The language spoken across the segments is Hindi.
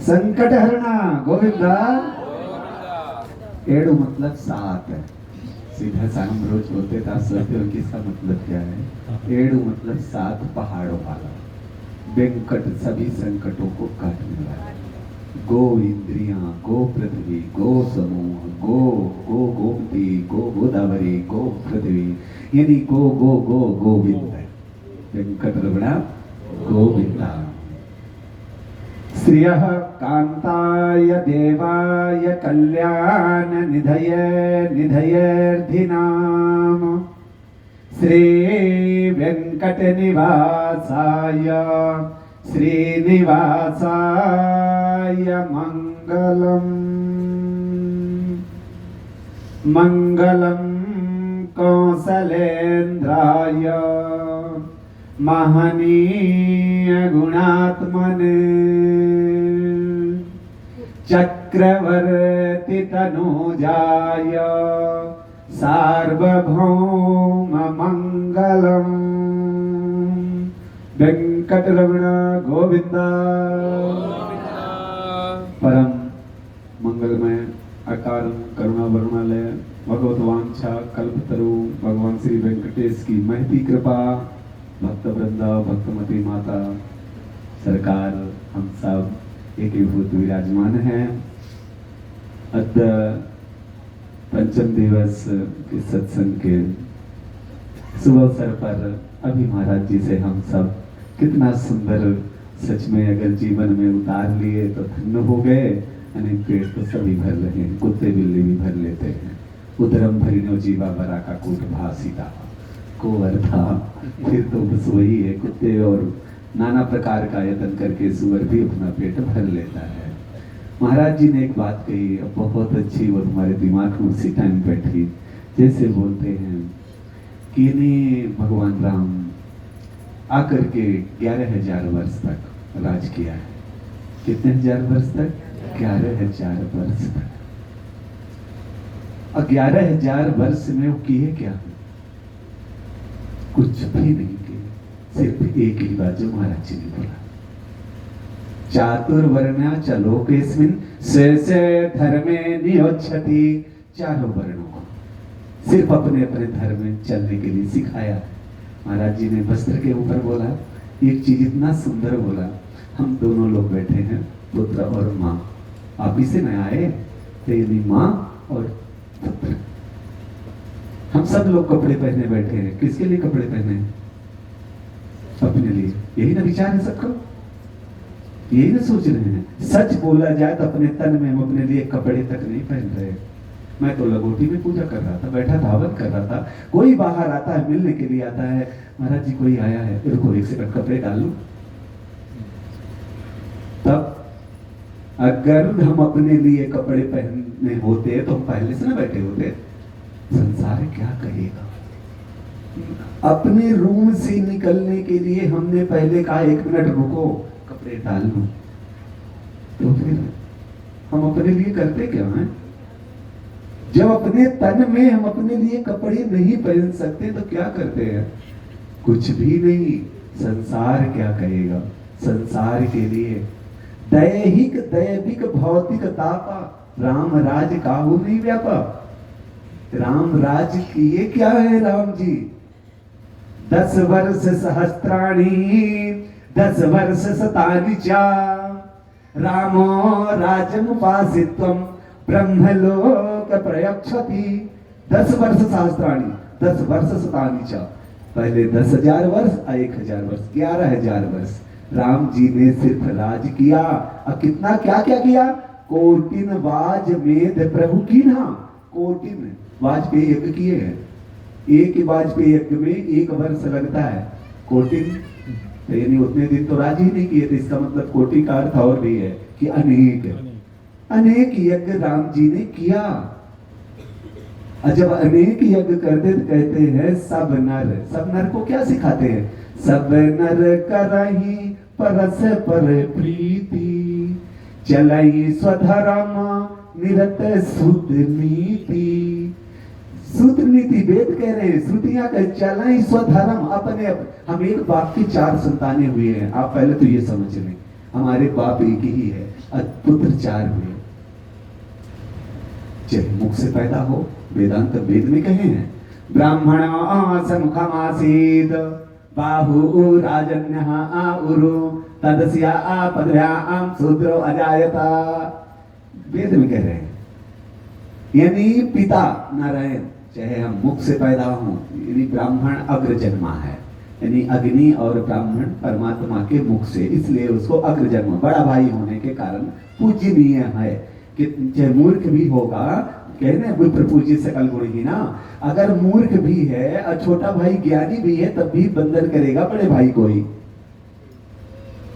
संकट हरना गोविंदा। एडू मतलब सात है। सीधा सा हम रोज बोलते थे, आप सोचते हो कि इसका मतलब क्या है। एडू मतलब सात पहाड़ों वाला। वेंकट सभी संकटों को काटने वाला। गो इंद्रियां, गो पृथ्वी, गो समूह, गो गो गोमती, गो गोदावरी, गो पृथ्वी, यानी गो गो गो गोविंद। वेंकटरमण गोविंदा। श्रियः कांताय देवाय कल्याण निधये निधयेर्धिनाम श्री वेंकट निवासाय श्रीनिवासाय मंगलम। मंगलम कौसलेन्द्राय महनीय गुणात्मने चक्रवर्ती तनूजाय सार्वभौम मंगलम। वेंकटरमण गोविंदा। परम मंगलमय अकारण करुणा वरुणालय भगवत वांछा कल्पतरु भगवान श्री वेंकटेश की महती कृपा, भक्त वृंदा, भक्तमती माता सरकार, हम सब एकीभूत विराजमान हैं। अद्य पंचम दिवस के सत्संग के शुभ अवसर पर अभी महाराज जी से हम सब कितना सुंदर, सच में अगर जीवन में उतार लिए तो धन्य हो गए। अनेक पेट तो सभी भर रहे हैं, कुत्ते बिल्ली भी भर लेते हैं। उदरम भरिनो जीवा बरा का कूट भासीता को अर्था। फिर तो बस वही है, कुत्ते और नाना प्रकार का यत्न करके सुअर भी अपना पेट भर लेता है। महाराज जी ने एक बात कही, बहुत अच्छी, वो तुम्हारे दिमाग में उसी टाइम बैठी। जैसे बोलते हैं कि नहीं, भगवान राम आकर के 11,000 वर्ष तक राज किया है। कितने हजार वर्ष तक? 11,000 वर्ष तक। और 11,000 वर्ष में वो किए क्या? कुछ भी नहीं किए। सिर्फ एक ही बात जो महाराज जी ने बोला, चातुर्वर्ण्या च लोकेस्मिन् स्वे स्वे धर्मे नियोज्यति। चारों वर्णों को सिर्फ अपने अपने धर्म में चलने के लिए सिखाया। महाराज जी ने वस्त्र के ऊपर बोला एक चीज, इतना सुंदर बोला, हम दोनों लोग बैठे हैं, पुत्र और माँ। आप इसे न आए तो यदि माँ और पुत्र, हम सब लोग कपड़े पहने बैठे हैं। किसके लिए कपड़े पहने? अपने लिए। यही ना विचार है सबका, यही ना सोच रहे हैं। सच बोला जाए तो अपने तन में हम अपने लिए कपड़े तक नहीं पहन रहे। मैं तो लगोटी में पूजा कर रहा था, बैठा था, हवन कर रहा था। कोई बाहर आता है, मिलने के लिए आता है, महाराज जी कोई आया है, रुको एक सेकंड कपड़े डाल लूं। तब अगर हम अपने लिए कपड़े पहनने होते तो हम पहले से ना बैठे होते। संसार क्या कहेगा? अपने रूम से निकलने के लिए हमने पहले कहा 1 मिनट रुको, कपड़े डाल लूं। तो फिर हम अपने लिए करते क्या हैं? जब अपने तन में हम अपने लिए कपड़े नहीं पहन सकते तो क्या करते हैं? कुछ भी नहीं। संसार क्या कहेगा? संसार के लिए दैहिक दैविक भौतिक तापा, राम राज काहू नहीं व्यापा। राम राज किए क्या है राम जी? 10 वर्ष सहस्त्राणी 10 वर्ष शतानि च रामो राजमुपासित्वं ब्रह्मलोक प्रयच्छति। 10 वर्ष सहस्त्राणी 10 वर्ष शतानि च, पहले 10,000 वर्ष और 1,000 वर्ष, 11,000 वर्ष राम जी ने सिर्फ राज किया। और कितना क्या क्या किया? कोटिन वाज मेद प्रभु कीन्हा। कोटिन वाजपेयी यज्ञ किए हैं। एक ही वाजपेयी यज्ञ में 1 वर्ष लगता है। कोटिन तो यानी उतने दिन तो राज ही नहीं किए थे। इसका मतलब कोटि का अर्थ और भी है कि अनेक अनेक यज्ञ राम जी ने किया। और जब अनेक यज्ञ करते तो कहते हैं सब नर को क्या सिखाते हैं? सब नर करही परस पर प्रीति चलाई स्वधर्म निरत सुत नीति। सूत्र नीति वेद कह रहे हैं, श्रुतियां कह चलाई स्वधर्म। अपने हम एक बाप की 4 संतानें हुए हैं। आप पहले तो ये समझ लें, हमारे बाप एक ही है पुत्र 4 हुए। चाहे मुख से पैदा हो, वेदांत वेद में कहे हैं ब्राह्मण समुखमासीद बाहु राजन्यः उरु तदस्या पदव्याम शूद्रो अजायता। वेद में कह रहे हैं, यानी पिता नारायण, चाहे हम मुख से पैदा हों, यानी ब्राह्मण अग्र जन्मा है, यानी अग्नि और ब्राह्मण परमात्मा के मुख से, इसलिए उसको अग्र जन्म, बड़ा भाई होने के कारण पूजनीय है। कि चाहे मूर्ख भी होगा, कहने विप्र पूज्य सकल गुण ही ना, अगर मूर्ख भी है और छोटा भाई ज्ञानी भी है तब भी बंधन करेगा बड़े भाई को ही।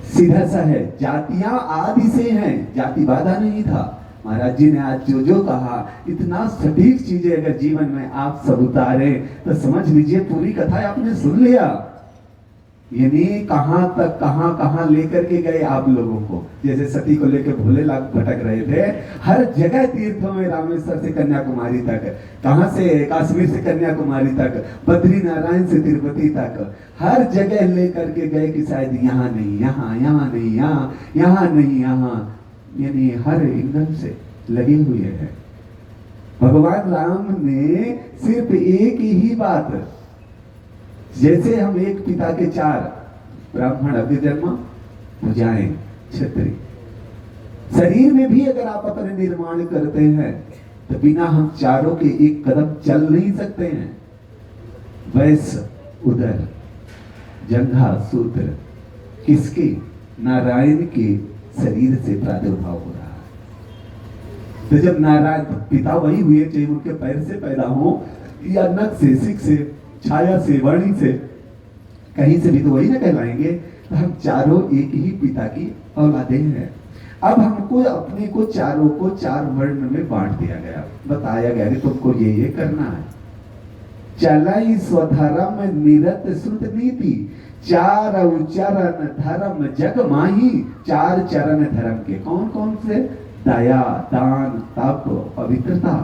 सीधा सा है, जातियां आदि से हैं, जाति बाधा नहीं था। महाराज जी ने आज जो जो कहा, इतना सटीक चीजें अगर जीवन में आप सब उतारे तो समझ लीजिए पूरी कथा आपने सुन लिया। यानी कहां तक कहां लेकर के गए आप लोगों को। जैसे सती को लेकर भोले लाल भटक रहे थे, हर जगह तीर्थों में, रामेश्वर से कन्याकुमारी तक, कहां से कश्मीर से कन्याकुमारी तक, बद्री नारायण से तिरुपति तक, हर जगह लेकर के गए कि शायद यहाँ नहीं यहाँ, यहाँ नहीं यहाँ, यहाँ नहीं यहाँ, यानी हर एंगल से लगे हुए हैं। भगवान राम ने सिर्फ एक ही बात, जैसे हम एक पिता के 4 ब्राह्मण अग्र जन्म पूजाएं क्षत्रिय, शरीर में भी अगर आप अपने निर्माण करते हैं तो बिना हम चारों के एक कदम चल नहीं सकते हैं। वैश्य उदर जंघा सूत्र किसके? नारायण के शरीर से प्रादुर्भाव हो रहा है। तो जब नारायण पिता वही हुए, चाहे उनके पैर से पैदा हो या नख से, सिक से, छाया से, वाणी से, कहीं से भी तो वही ना कहलाएंगे। तो हम चारों एक ही पिता की औलादे हैं। अब हमको अपने को चारों को 4 वर्ण में बांट दिया गया, बताया गया कि तुमको ये करना है। चलाई स्वधर्म निरत श्रुत नीति, 4 चरण धर्म जग माही। 4 चरण धर्म के कौन कौन से? दया, दान, तप, पवित्रता,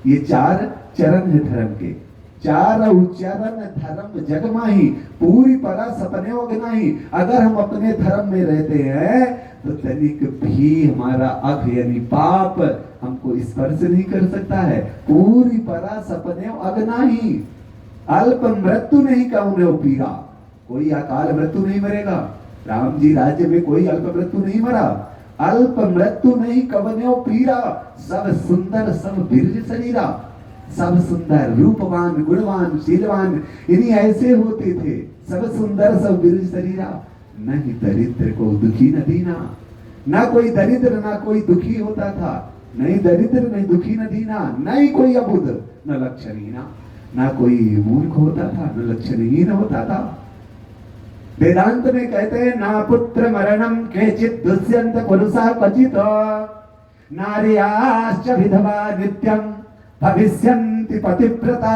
ये 4 चरण है धर्म के। 4 चरण धर्म जग माही, पूरी परा सपने नहीं। अगर हम अपने धर्म में रहते हैं तो तनिक भी हमारा अघ यानी पाप हमको स्पर्श नहीं कर सकता है। पूरी परा सपने अगनाही, अल्प मृत्यु नहीं कहूने पीरा, कोई अकाल मृत्यु नहीं मरेगा। राम जी राज्य में कोई अल्प मृत्यु नहीं मरा, अल्प मृत्यु नहीं कवने पीरा। सब सुंदर सब बिरज शरीरा, सब सुंदर रूपवान गुणवान शीलवान, इन्हीं ऐसे होते थे। सब सुंदर सब बिरज शरीरा, नहीं दरिद्र को दुखी न दीना। ना कोई दरिद्र ना कोई दुखी होता था, नहीं दरिद्र नहीं दुखी न दीना, नहीं कोई अबुध न लक्षणहीना, ना कोई मूर्ख होता था न लक्षणहीन होता था। वेदांत में कहते हैं ना पुत्र मरणम केचित दुष्यंत पुरुषा क्वचित, नार्याश्च विधवा नित्यम भविष्यन्ति पतिव्रता,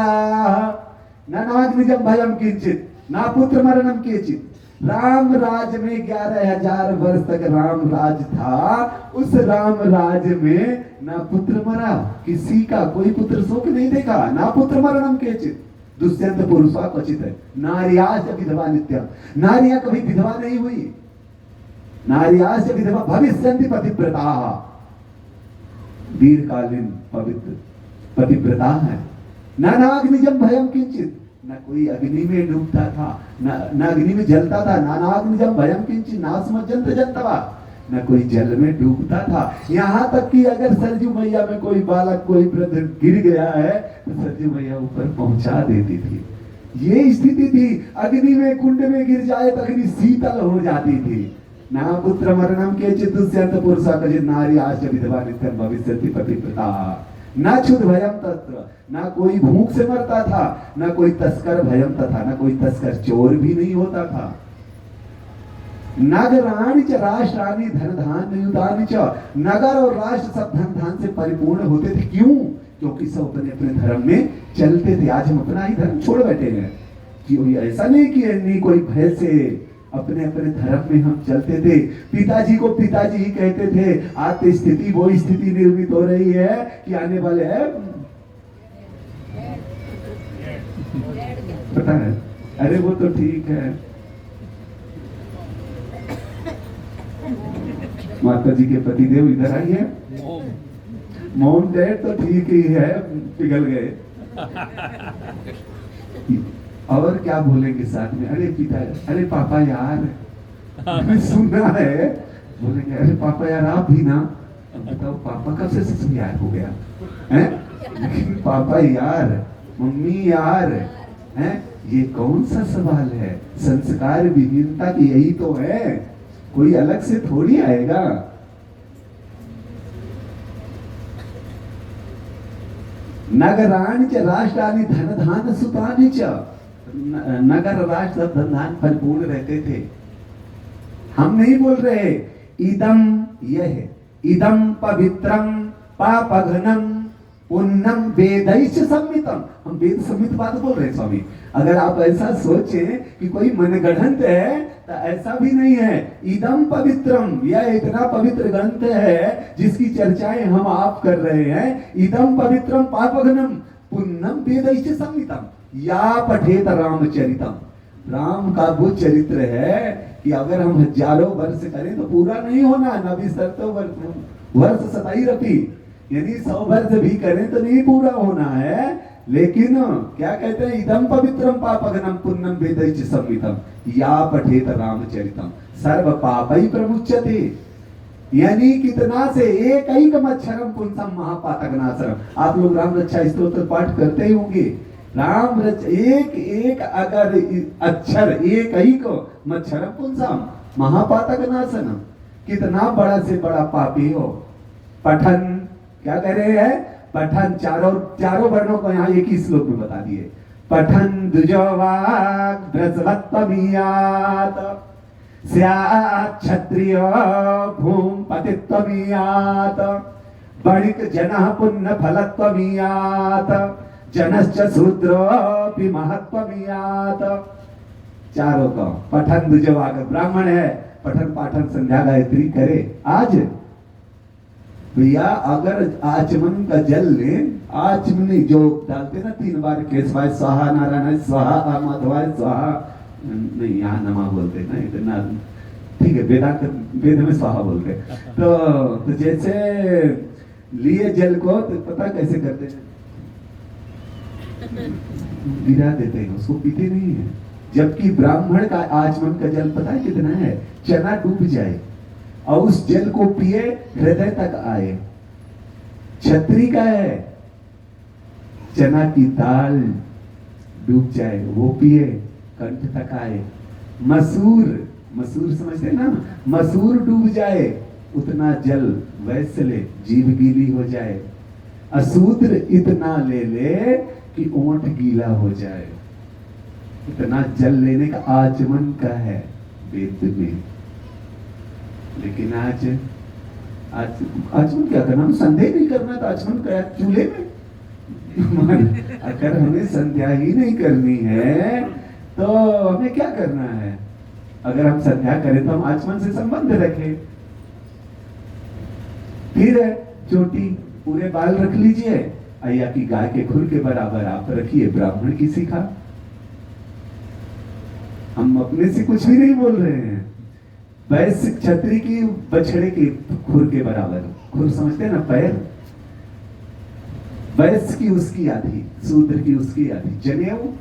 न नाग्निजं भयं किंचित, ना पुत्र मरणम केचित। राम राज में 11,000 वर्ष तक राम राज था, उस राम राज में ना पुत्र मरा, किसी का कोई पुत्र शोक नहीं देखा, ना पुत्र मरणम केचित दुष्यंत पुरुषा क्वचित है। नार्याश्च विधवा नित्यम, नारियां कभी विधवा नहीं हुई। नार्याश्च विधवा भविष्यन्ति पतिव्रता, दीर्घकालीन पवित्र पतिव्रता है। न नाग्निजं भयं किंचित, न कोई अग्नि में डूबता था, न अग्नि में जलता था। नानाग्निजं भयं किंचित नास्मज्जन्त जन्तवा, न कोई जल में डूबता था। यहाँ तक कि अगर सरजू मैया में कोई बालक कोई वृद्ध गिर गया है तो सरजू मैया ऊपर पहुंचा देती थी। ये स्थिति थी। अग्नि में कुंड में गिर जाए तो अग्नि शीतल हो जाती थी। ना पुत्र मरणम केचित् दुष्यन्त पुरुषा क्वचित् नार्याश्च विधवा नित्यं भविष्यन्ति पतिव्रता, ना क्षुध भयम तत्र, ना कोई भूख से मरता था, ना कोई तस्कर भयम तथा, ना कोई तस्कर चोर भी नहीं होता था। नगराणि च राष्ट्राणि धन धान्य युतानि च, नगर और राष्ट्र सब धन धान से परिपूर्ण होते थे। क्यों? क्योंकि सब अपने अपने धर्म में चलते थे। आज हम अपना ही धर्म छोड़ बैठे हैं। कि ऐसा नहीं कि नहीं कोई भय से, अपने अपने धर्म में हम चलते थे। पिताजी को पिताजी ही कहते थे। आज स्थिति वो स्थिति निर्मित हो रही है कि आने वाले है, पता है, अरे वो तो ठीक है। माता जी के पतिदेव इधर आइए। मॉम डैड तो ठीक ही है, पिघल गए। और क्या बोलेंगे साथ में? अरे पिता, अरे पापा यार, सुना है। बोलेंगे अरे पापा यार आप भी ना। बताओ पापा कब से सच में यार हो गया है? लेकिन पापा यार, मम्मी यार, हैं? ये कौन सा सवाल है? संस्कार विहीनता की यही तो है, कोई अलग से थोड़ी आएगा। नगराणि च राष्ट्राणि धन धान सुतानि च। नगर राष्ट्र धन धान परिपूर्ण रहते थे। हम नहीं बोल रहे इदम, यह इदम पवित्रम पापघ्नम पुण्यम वेदैश्च संहितम। हम वेद संहित बात बोल रहे हैं स्वामी। अगर आप ऐसा सोचें कि कोई मनगढ़ंत है तो ऐसा भी नहीं है। इदम पवित्रम, यह इतना पवित्र ग्रंथ है जिसकी चर्चाएं हम आप कर रहे हैं। इदम पवित्रम पापघ्नम पुण्यम वेदैश्च संहितम या पठेत रामचरितम। राम का वो चरित्र है कि अगर हम हजारों वर्ष करें तो पूरा नहीं होना। नबी सरतो वर्ष 27 रपी, यानी 100 वर्ष भी करें तो नहीं पूरा होना है। लेकिन क्या कहते हैं? इदम पवित्रम पापघ्नम पुण्यम वेदैश्च संहितम या पठेत रामचरितम सर्व पापै प्रमुच्यते। यानी कितना से एक एक मच्छरम पुंसम महापातकनाशरम। आप लोग राम रक्षा स्तोत्र पाठ करते ही होंगे। राम रच एक एक अगर अक्षर एक ही को मच्छरम पुंसम महापातकनाशनम, कितना बड़ा से बड़ा पापी हो। पठन क्या कह रहे हैं? पठन चारों वर्णों को यहाँ एक ही श्लोक में बता दिए। पठन द्विजोवाक् बृहस्पत्यमीयात् स्यात् क्षत्रिय भूमपतित्वमीयात् वणिक जनः पुण्य फलत्वमीयात् जनश्च शूद्रोऽपि महत्वमीयात्। चारों का पठन द्विजोवाक्, ब्राह्मण है पठन पाठन संध्या गायत्री करे। आज भैया अगर आचमन का जल ले, आचमनी जो डालते ना 3 बार, केशवाय स्वाहा, नारायण स्वाहा, माधवाय स्वाहा, नहीं यहाँ नमा बोलते ना इतना, ठीक है वेदांत वेद में स्वाहा बोलते। तो जैसे लिए जल को तो पता कैसे करते हैं? गिरा देते हैं, उसको पीते नहीं है। जबकि ब्राह्मण का आचमन का जल पता है कितना है? चना डूब जाए और उस जल को पिए हृदय तक आए। क्षत्रिय का है चना की दाल डूब जाए, वो पिए कंठ तक आए। मसूर समझते ना, मसूर डूब जाए उतना जल वैसे ले, जीभ गीली हो जाए। अशूद्र इतना ले ले कि ओंठ गीला हो जाए। इतना जल लेने का आचमन का है वेद में। लेकिन आज आचमन क्या करना? हम संदेह नहीं करना तो आचमन क्या चूल्हे में? अगर हमें संध्या ही नहीं करनी है तो हमें क्या करना है? अगर हम संध्या करें तो हम आचमन से संबंध रखें। फिर चोटी पूरे बाल रख लीजिए, अय्या की गाय के खुर के बराबर आप रखिए, ब्राह्मण की सीखा। हम अपने से कुछ भी नहीं बोल रहे हैं। वैश्य क्षत्रिय की बछड़े के खुर के बराबर, खुर समझते हैं ना, पैर। वैश्य की उसकी आधी, शूद्र की उसकी आधी। जनेऊ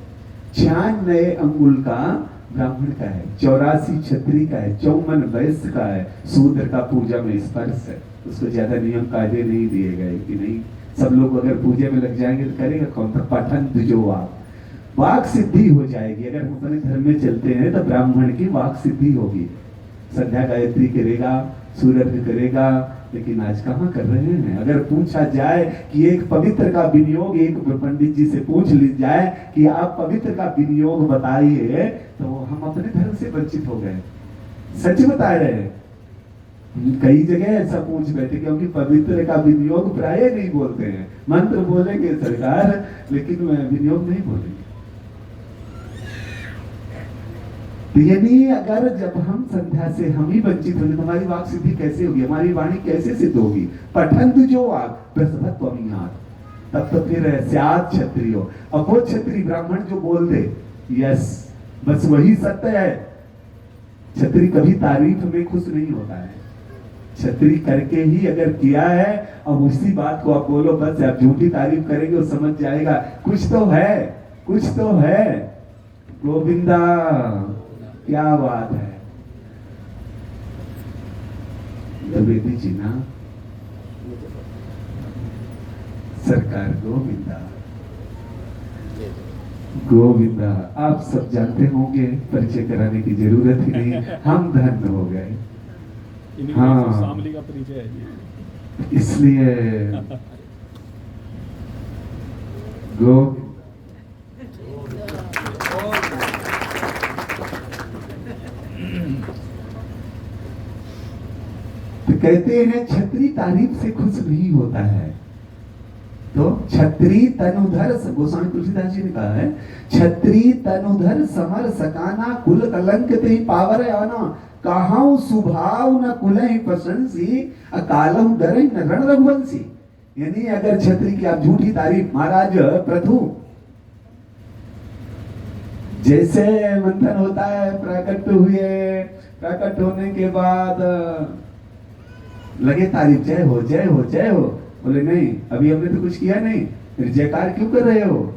96 अंगुल का ब्राह्मण का है, 84 क्षत्रिय का है, 54 वैश्य का है। शूद्र का पूजा में स्पर्श है, उसको ज्यादा नियम कायदे नहीं दिए गए कि नहीं सब लोग अगर पूजे में लग जाएंगे तो करेगा कौन? तो पठन द्विजोवाक्, वाक सिद्धि हो जाएगी। अगर हम अपने धर्म में चलते हैं तो ब्राह्मण की वाक सिद्धि होगी। संध्या गायत्री करेगा, सूर्य करेगा, लेकिन आज कहाँ कर रहे हैं? अगर पूछा जाए कि एक पवित्र का विनियोग, एक पंडित जी से पूछ ली जाए कि आप पवित्र का विनियोग बताइए, तो हम अपने धर्म से वंचित हो गए। सच बता रहे हैं, कई जगह ऐसा पूछ बैठे क्योंकि पवित्र का विनियोग प्राय नहीं बोलते हैं। मंत्र बोलेंगे सरकार, लेकिन विनियोग नहीं बोलेंगे। यानी अगर जब हम संध्या से हम ही वंचित होंगे तो हमारी वाक सिद्धि कैसे होगी? हमारी वाणी कैसे सिद्ध होगी? पठन जो वाक प्रसवत्वमीयात्, तब तो फिर स्यात् क्षत्रियो। अब वो क्षत्रिय ब्राह्मण जो बोल दे यस, बस वही सत्य है। क्षत्रिय कभी तारीफ में खुश नहीं होता है। छतरी करके ही अगर किया है, अब उसी बात को आप बोलो बस, आप झूठी तारीफ करेंगे वो समझ जाएगा कुछ तो है, कुछ तो है। गोविंदा, क्या बात है। द्विवेदी जी ना, सरकार गोविंदा गोविंदा। आप सब जानते होंगे, परिचय कराने की जरूरत ही नहीं, हम धन्य हो गए। हाँ, शामली का परिचय है जी। इसलिए गो तो कहते हैं छत्री तारीफ से खुश नहीं होता है। तो छत्री तनुधर, गोस्वामी तुलसीदास जी ने कहा है, छत्री तनुधर समर सकाना, कुल कलंक ते पावर आना, कहाऊ सुभाव न कुलहि प्रशंसी, अकालम डरहि न रण रघुवंशी। यानी अगर छत्री की आप झूठी तारीफ, महाराज प्रथु जैसे मंथन होता है, प्रकट हुए, प्रकट होने के बाद लगे तारीफ, जय हो जय हो जय हो। बोले नहीं, अभी हमने तो कुछ किया नहीं, फिर जयकार क्यों कर रहे हो?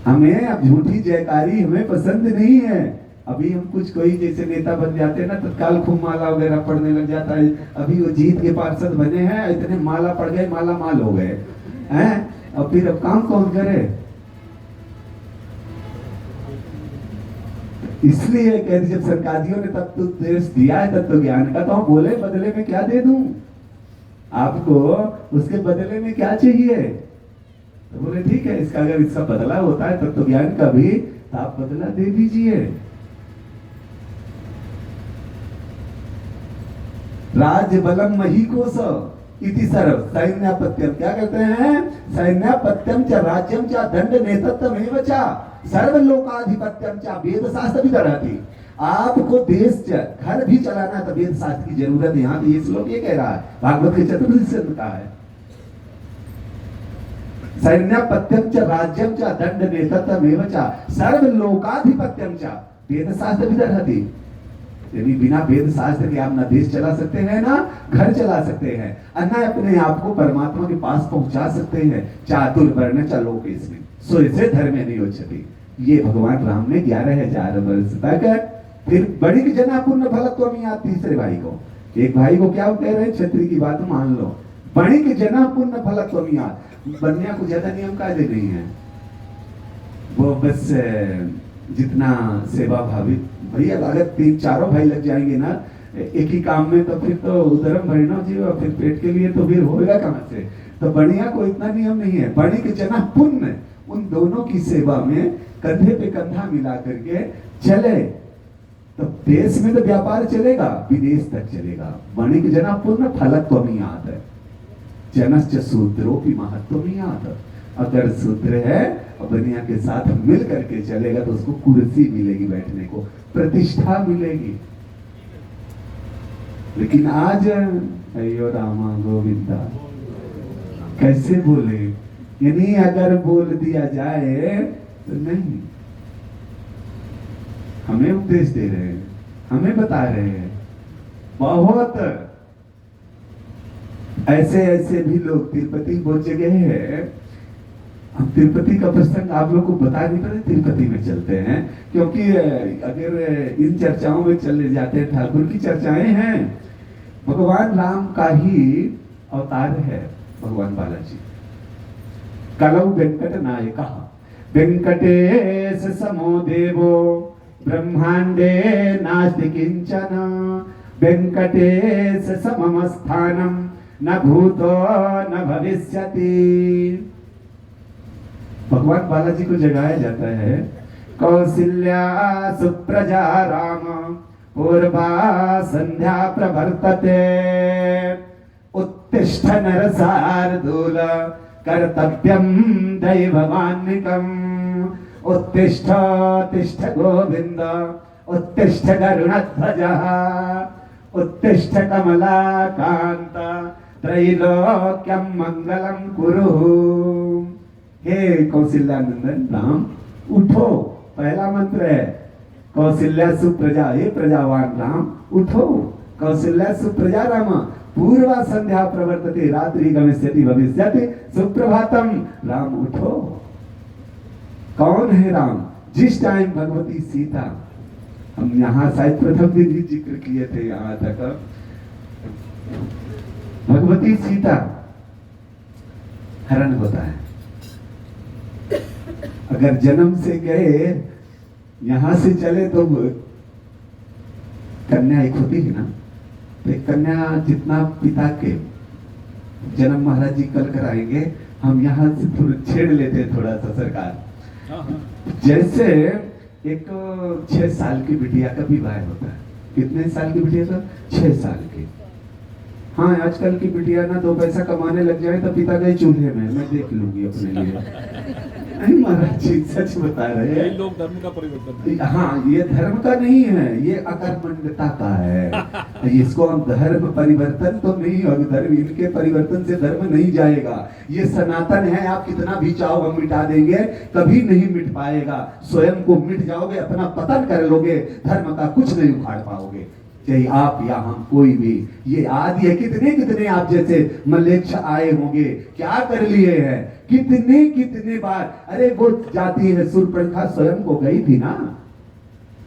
हमें अब झूठी जयकारी हमें पसंद नहीं है। अभी हम कुछ कोई जैसे नेता बन जाते हैं ना, तत्काल खूब माला वगैरह पढ़ने लग जाता है। अभी वो जीत के पार्षद बने हैं, इतने माला पड़ गए, माला माल हो गए हैं, और फिर अब काम कौन करे? इसलिए कहते जब सरकारियों ने तब तो देश दिया है तत्व ज्ञान का, तो हम बोले बदले में क्या दे दूं आपको, उसके बदले में क्या चाहिए? तो बोले ठीक है, इसका अगर इसका बदला होता है तत्व ज्ञान का भी, तो आप बदला दे दीजिए। राज बलम मही कोश इति सर्व सैन्यापत्यम, क्या कहते हैं? सैन्यापत्यम च राज्यम च दंड नेतृत्वमेव च सर्वलोकाधिपत्यम च वेद शास्त्र भी रहती। आपको देश घर भी चलाना है तो वेद शास्त्र की जरूरत है। यहाँ तो ये श्लोक ये कह रहा है, भागवत के चतुर्थ स्कंद का है। सैन्यापत्यम च राज्यम च दंड नेतृत्वमेव च सर्वलोकाधिपत्यम च वेद शास्त्र भी रहती। यानी बिना वेद शास्त्र के आप ना देश चला सकते हैं ना घर चला सकते हैं, और ना अपने आप को परमात्मा के पास पहुंचा सकते हैं। चातुर्वर्ण च लोकेस्मिन् सो इसे धर्म नहीं उच्यते। ये भगवान राम ने 11,000 वर्ष तक, फिर बड़ी जना पुण्य फलत्व में आप तीसरे भाई को, एक भाई को क्या कह रहे हैं, छत्री की बात मान लो, बड़ी जना पुण्य फलत्व में बनिया को ज्यादा नियम कायदे नहीं है, वो बस जितना सेवा भावित भैया, अगर 3-4 भाई लग जाएंगे ना एक ही काम में, तो फिर तो उदरम भरना चाहिए, और फिर पेट के लिए तो फिर होगा कहां से? तो बढ़िया को इतना नियम नहीं है। बड़ी के जना पुण्य, उन दोनों की सेवा में कंधे पे कंधा मिला करके चले, तो देश में तो व्यापार चलेगा, विदेश तक चलेगा। बड़ी के जना पुण्य फलत्व में आता, जनश्च शूद्रोपि महत्व में आता। अगर शूद्र है और बनिया के साथ मिल करके चलेगा तो उसको कुर्सी मिलेगी बैठने को, प्रतिष्ठा मिलेगी। लेकिन आज अयो रामा गोविंदा कैसे बोले? यानी अगर बोल दिया जाए तो नहीं, हमें उपदेश दे रहे हैं, हमें बता रहे हैं। बहुत ऐसे ऐसे भी लोग, तिरुपति बहुत जगह है, हम तिरुपति का प्रसंग आप लोग को बता नहीं पाते, तिरुपति में चलते हैं, क्योंकि अगर इन चर्चाओं में चले जाते हैं, ठाकुर की चर्चाएं हैं, भगवान राम का ही अवतार है भगवान बालाजी। कलौ वेंकट नायक वेंकटेश समो देवो ब्रह्मांडे नास्ति किंचन, वेंकटेश समम स्थानम न भूतो न भविष्यति। भगवान बालाजी को जगाया जाता है, कौसल्या सुप्रजा राम पूर्वा संध्या प्रवर्तते, उत्तिष्ठ नरसार्दूल कर्तव्यम दैवमान्निकम, उत्तिष्ठ उत्तिष्ठ गोविंद उत्तिष्ठ गरुणध्वजः, उत्तिष्ठ कमलाकांत त्रैलोक्यम मंगलम कुरु। हे कौशल्यानंदन राम उठो, पहला मंत्र है कौशल्या सुप्रजा, हे प्रजावान राम उठो, कौशल्या सुप्रजा राम पूर्वा संध्या प्रवर्तते रात्रि गमिष्यति भविष्यति सुप्रभातम। राम उठो। कौन है राम? जिस टाइम भगवती सीता, हम यहाँ शायद प्रथम दिन ही जिक्र किए थे, यहाँ तक भगवती सीता हरण होता है। अगर जन्म से गए, यहां से चले तो कन्या एक होती है ना, तो एक कन्या जितना पिता के जन्म महाराज जी कल कराएंगे, हम यहाँ से थोड़ा छेड़ लेते हैं थोड़ा सा सरकार। जैसे एक 6 साल की बिटिया का विवाह होता है। कितने साल की बिटिया का? 6 साल की। हाँ, आजकल की बिटिया ना 2 पैसा कमाने लग जाए तो पिता गए चूल्हे में, मैं देख लूंगी अपने लिए। नहीं महाराज जी, सच बता रहे हैं। लोग धर्म का परिवर्तन। हाँ, ये धर्म का नहीं है, ये अकर्मण्यता का है। इसको हम धर्म परिवर्तन तो नहीं होगा, धर्म इनके परिवर्तन से धर्म नहीं जाएगा। ये सनातन है, आप कितना भी चाहो हम मिटा देंगे, कभी नहीं मिट पाएगा। स्वयं को मिट जाओगे, अपना पतन कर लोगे, धर्म का कुछ नहीं उखाड़ पाओगे, चाहे आप या हम कोई भी। ये आदि है। कितने कितने आप जैसे मलेच्छ आए होंगे, क्या कर लिए हैं, कितने कितने बार। अरे वो जाती है शूर्पणखा स्वयं को गई थी ना,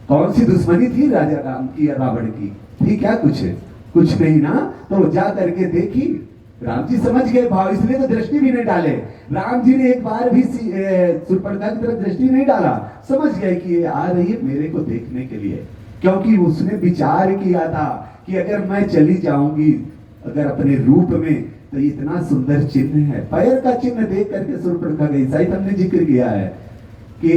कौन सी दुश्मनी थी राजा राम की या रावण की? थी क्या? कुछ नहीं ना। तो जा करके देखी, राम जी समझ गए भाव, इसलिए तो दृष्टि भी नहीं डाले। राम जी ने एक बार भी शूर्पणखा की तरफ दृष्टि नहीं डाला, समझ गए कि ये आ रही है मेरे को देखने के लिए। क्योंकि उसने विचार किया था कि अगर मैं चली जाऊंगी अगर अपने रूप में, तो इतना सुंदर चिन्ह है, पैर का चिन्ह देख करके शूर्पणखा गई। शायद हमने जिक्र किया है कि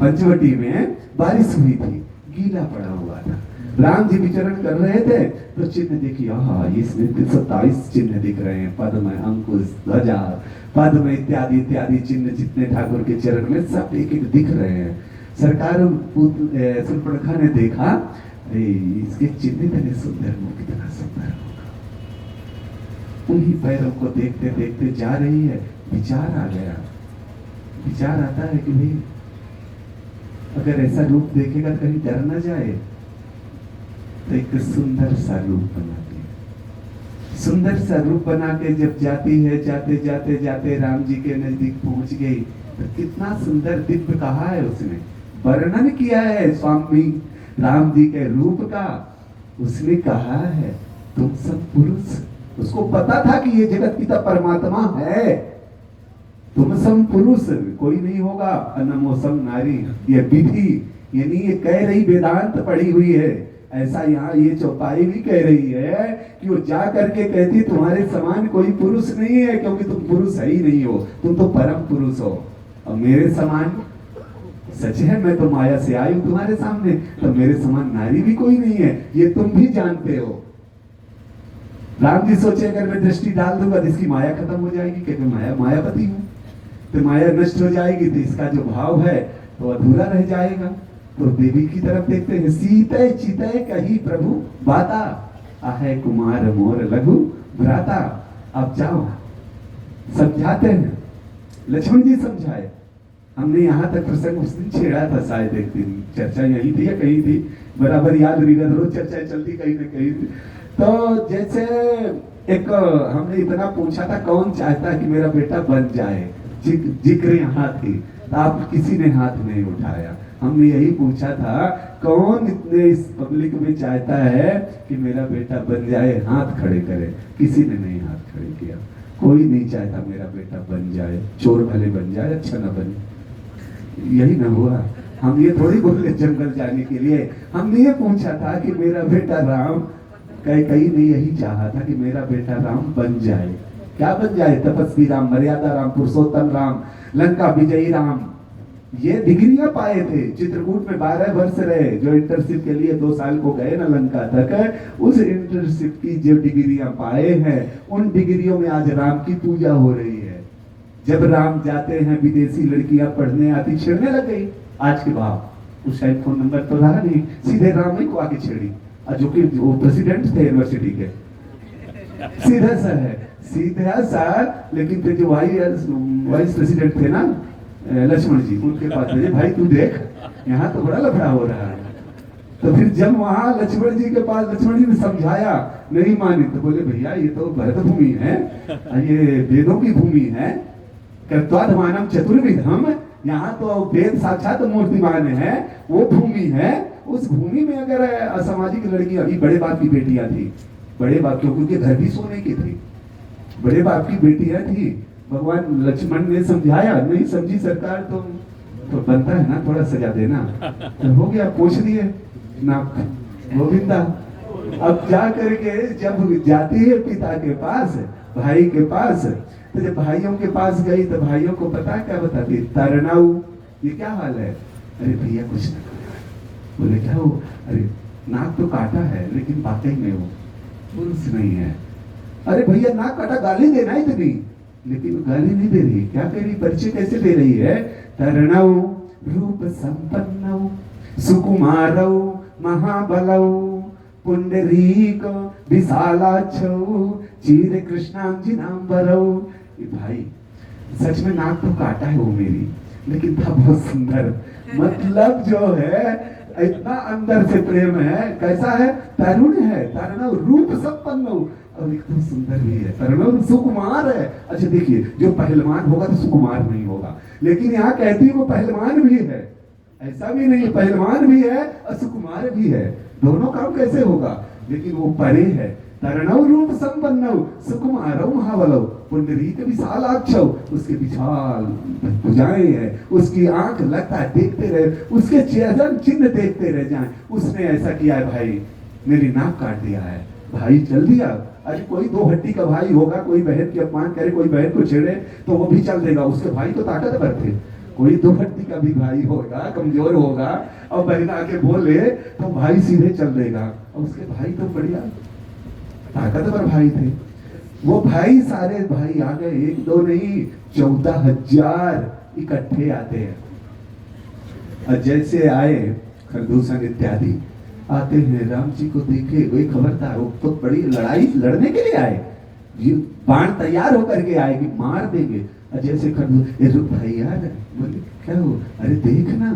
पंचवटी में बारिश हुई थी, गीला पड़ा हुआ था। राम जी विचरण कर रहे थे तो चिन्ह देखिए, इसमें 27 चिन्ह दिख रहे हैं, पद्म, अंकुश, ध्वजा, पद्म इत्यादि इत्यादि चिन्ह जितने ठाकुर के चरण में सब एक एक दिख रहे हैं। सरकार शूर्पणखा ने देखा, इसके चिन्ह इतने सुंदर, मुख कितना सुंदर होगा। उन्हीं पैरों को देखते देखते जा रही है। विचार आ गया, विचार आता है कि भाई अगर ऐसा रूप देखेगा तो कहीं डर ना जाए, तो एक सुंदर सा रूप बनाती है। सुंदर सा रूप बना के जब जाती है, जाते जाते जाते राम जी के नजदीक पहुंच गई, तो कितना सुंदर दिव्य कहा है उसने, वर्णन किया है स्वामी राम जी के रूप का। उसने कहा है तुम सब पुरुष, उसको पता था कि ये जगत पिता परमात्मा है, तुम सब पुरुष, कोई नहीं होगा। अनमोसम नारी, ये विधि यानी ये कह रही, वेदांत पढ़ी हुई है। ऐसा यहाँ ये चौपाई भी कह रही है कि वो जा करके कहती तुम्हारे समान कोई पुरुष नहीं है, क्योंकि तुम पुरुष है ही नहीं हो, तुम तो परम पुरुष हो। और मेरे समान, सच है मैं तो माया से आई हूं तुम्हारे सामने, तो मेरे समान नारी भी कोई नहीं है, ये तुम भी जानते हो। राम जी सोचे अगर मैं दृष्टि डाल दूंगा तो इसकी माया खत्म हो जाएगी, क्योंकि मैं मायापति हूं, तो माया नष्ट हो जाएगी, तो इसका जो भाव है तो अधूरा रह जाएगा। तो देवी की तरफ देखते हैं, सीते चिते कही प्रभु बाता, आहे कुमार मोर लघु भ्राता। अब जाओ, समझाते हैं। लक्ष्मण जी समझाए। हमने यहाँ तक प्रसंग उस दिन छेड़ा था, शायद एक दिन चर्चा यही थी या कहीं थी, बराबर याद नहीं रहा, रोज चर्चा चलती कहीं ना कहीं। तो जैसे एक हमने इतना पूछा था, कौन चाहता है कि मेरा बेटा बन जाए, जिक्र यहाँ थी, तो आप किसी ने हाथ नहीं उठाया। हमने यही पूछा था, कौन इतने इस पब्लिक में चाहता है कि मेरा बेटा बन जाए, हाथ खड़े करे। किसी ने नहीं हाथ खड़े किया, कोई नहीं चाहता मेरा बेटा बन जाए, चोर भले बन जाए, अच्छा ना बने। यही ना हुआ। हम ये थोड़ी बोले जंगल जाने के लिए, हमने ये पूछा था कि मेरा बेटा राम, कई ने यही चाहा था कि मेरा बेटा राम बन जाए। क्या बन जाए? तपस्वी राम, मर्यादा राम, पुरुषोत्तम राम, लंका विजयी राम। ये डिग्रियां पाए थे। चित्रकूट में 12 वर्ष रहे, जो इंटर्नशिप के लिए 2 साल को गए ना लंका तक, उस इंटर्नशिप की जो डिग्रियां पाए हैं, उन डिग्रियों में आज राम की पूजा हो रही है। जब राम जाते हैं, विदेशी लड़कियां पढ़ने आती, छेड़ने लग गई। आज के बाद उस टाइम फोन नंबर तो रहा नहीं, सीधे राम ही को आके छेड़ी, जो कि वो प्रेसिडेंट थे यूनिवर्सिटी के, सीधा सा है, सीधा सा। लेकिन फिर जो वाइस प्रेसिडेंट थे ना लक्ष्मण जी, उनके पास भेजे, भाई तू देख यहाँ तो बड़ा लफड़ा हो रहा है। तो फिर जब वहां लक्ष्मण जी के पास लक्ष्मण जी ने समझाया, नहीं मानी, तो बोले भैया ये तो भरत भूमि है, ये वेदों की भूमि है, कर्त्वाधमानम चतुर्विधम, यहाँ तो वेद साक्षात मूर्तिमान है, वो भूमि है। उस भूमि में अगर असामाजिक लड़की, अभी बड़े बाप की बेटियां थी, बड़े बाप क्योंकि घर भी सोने की थी, बड़े बाप की बेटियां थी, भगवान लक्ष्मण ने समझाया, नहीं समझी सरकार तो बनता है ना थोड़ा सजा देना, तो हो गया, पूछ दिए ना गोविंदा। अब जा करके जब जाती है पिता के पास, भाई के पास, तो जब भाइयों के पास गई तो भाइयों को पता क्या बताती, तरनाऊ ये क्या हाल है, अरे भैया कुछ ना करे। बोले क्या हो, अरे नाक तो काटा है लेकिन वाकई में वो पुरुष नहीं है। अरे भैया नाक काटा, गाली देना इतनी, लेकिन गाली नहीं दे रही, क्या कह रही, परिचय कैसे दे रही है, तरणौ रूप संपन्नौ सुकुमारौ महाबलौ पुंडरीक विशालाक्षौ चीर कृष्णांजिनांबरौ। भाई सच में नाक तो काटा है वो मेरी, लेकिन था बहुत सुंदर, मतलब जो है इतना अंदर से प्रेम है, कैसा है, तरुण है, तरुण रूप संपन्न और एकदम सुंदर भी है, तरुण सुकुमार है। अच्छा देखिए, जो पहलवान होगा तो सुकुमार नहीं होगा, लेकिन यहाँ कहती है वो पहलवान भी है, ऐसा भी नहीं, पहलवान भी है और सुकुमार भी है, दोनों काम कैसे होगा, लेकिन वो परे है, तरणौ रूप संपन्नौ सुकुमारौ महाबलौ पुंडरीक विशालाक्षौ, उसके विशाल भुजाएं हैं, उसकी आंख लगता है देखते रहे, उसके चेहरे चिन्ह देखते रह जाएं, उसने ऐसा किया है भाई, मेरी नाक काट दिया है, भाई चल दिया। अरे कोई दो हड्डी का भाई होगा, कोई बहन की अपमान करे, कोई बहन को छेड़े तो वो भी चल देगा, उसके भाई तो ताकतवर थे, कोई दो हड्डी का भी भाई होगा, कमजोर होगा, और बहन आके बोले तो भाई सीधे चल देगा, और उसके भाई तो बढ़िया ताकतवर भाई थे। वो भाई सारे भाई आ गए, एक दो नहीं 14,000 इकट्ठे आते हैं, और जैसे आए खरदूषण इत्यादि आते हैं, राम जी को देखे, वही खबरदार, वो तो बड़ी लड़ाई लड़ने के लिए आए, बाण तैयार होकर के आए कि मार देंगे, और जैसे रुक भाई यार, बोले क्या हो, अरे देख ना,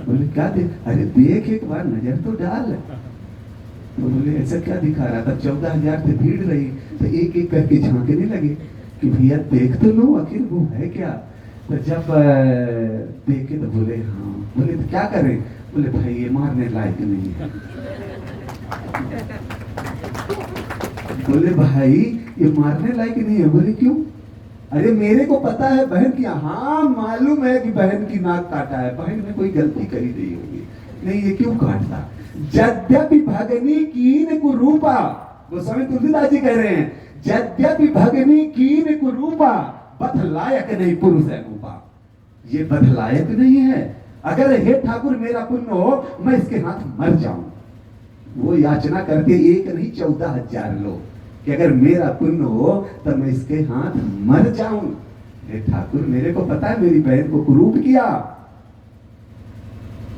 बोले क्या देख, अरे देख एक बार नजर तो डाल, तो बोले ऐसा क्या दिखा रहा था, 14,000 से भीड़ रही, तो एक एक करके झांकने लगे कि भैया देख तो लो आखिर वो है क्या, तो जब देखे तो बोले हाँ, बोले तो क्या करें, बोले भाई ये मारने लायक नहीं है, बोले भाई ये मारने लायक नहीं है, बोले क्यों, अरे मेरे को पता है बहन की, हाँ मालूम है कि बहन की नाक काटा है, बहन ने कोई गलती करी नहीं होगी, नहीं ये क्यों काटता, यद्यपि भगनी कीन कुरूपा, गोस्वामी तुलसीदास जी कह रहे हैं, यद्यपि भगनी कीन कुरूपा बथ लायक नहीं पुरुष अनुपा, ये बथ लायक नहीं है, अगर हे ठाकुर मेरा पुण्य हो मैं इसके हाथ मर जाऊं, वो याचना करते एक नहीं 14,000 लोग कि अगर मेरा पुण्य हो तो मैं इसके हाथ मर जाऊं, हे ठाकुर मेरे को पता है मेरी बहन को कुरूप किया,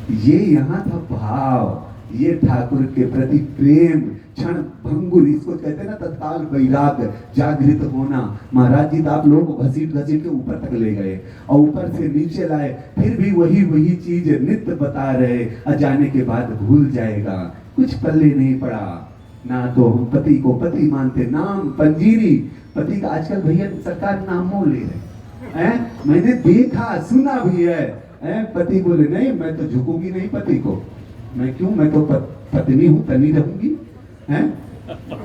ये यहाँ था भाव, ये ठाकुर के प्रति प्रेम, क्षण भंगुर, इसको कहते हैं ना तत्काल वैराग्य, जागृत होना। महाराज जी तो आप लोगों को घसीट घसीट के ऊपर तक ले गए और ऊपर से नीचे लाए, फिर भी वही चीज नित्य बता रहे, और जाने के बाद भूल जाएगा, कुछ पल्ले नहीं पड़ा, ना तो हम पति को पति मानते, नाम पंजीरी, पति का आजकल भैया सरकार नामों ले रहे हैं, मैंने देखा सुना भी है, पति बोले नहीं मैं तो झुकूंगी नहीं पति को, मैं क्यों, मैं तो पत्नी हूँ, तनी रहूंगी, हैं,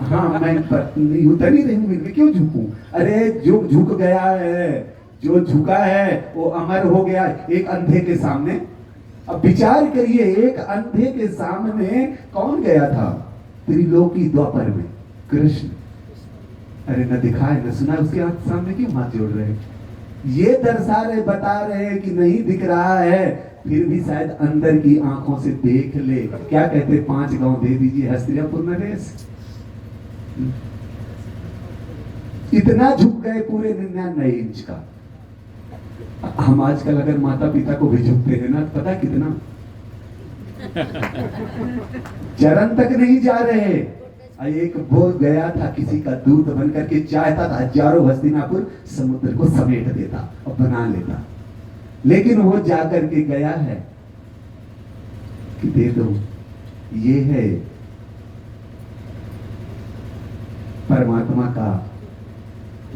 हाँ मैं पत्नी हूँ तनी रहूंगी, मैं क्यों झुकूं, अरे जो झुक गया है, जो झुका है वो अमर हो गया, एक अंधे के सामने, अब विचार करिए एक अंधे के सामने कौन गया था, त्रिलोकी द्वापर में कृष्ण, अरे न दिखाए न सुना, उसके हाथ सामने क्यों हाथ जोड़ रहे, ये दर्शा रहे, बता रहे कि नहीं दिख रहा है, फिर भी शायद अंदर की आंखों से देख ले, क्या कहते 5 गांव दे दीजिए हस्तिनापुर नरेश, इतना झुक गए पूरे 99 इंच का। हम आजकल अगर माता पिता को भी झुकते हैं ना, तो पता कितना चरण तक नहीं जा रहे। एक वो गया था किसी का दूत बन करके, चाहता था हजारों हस्तिनापुर समुद्र को समेट देता और बना लेता, लेकिन वो जाकर के गया है कि दे दो, ये है परमात्मा का।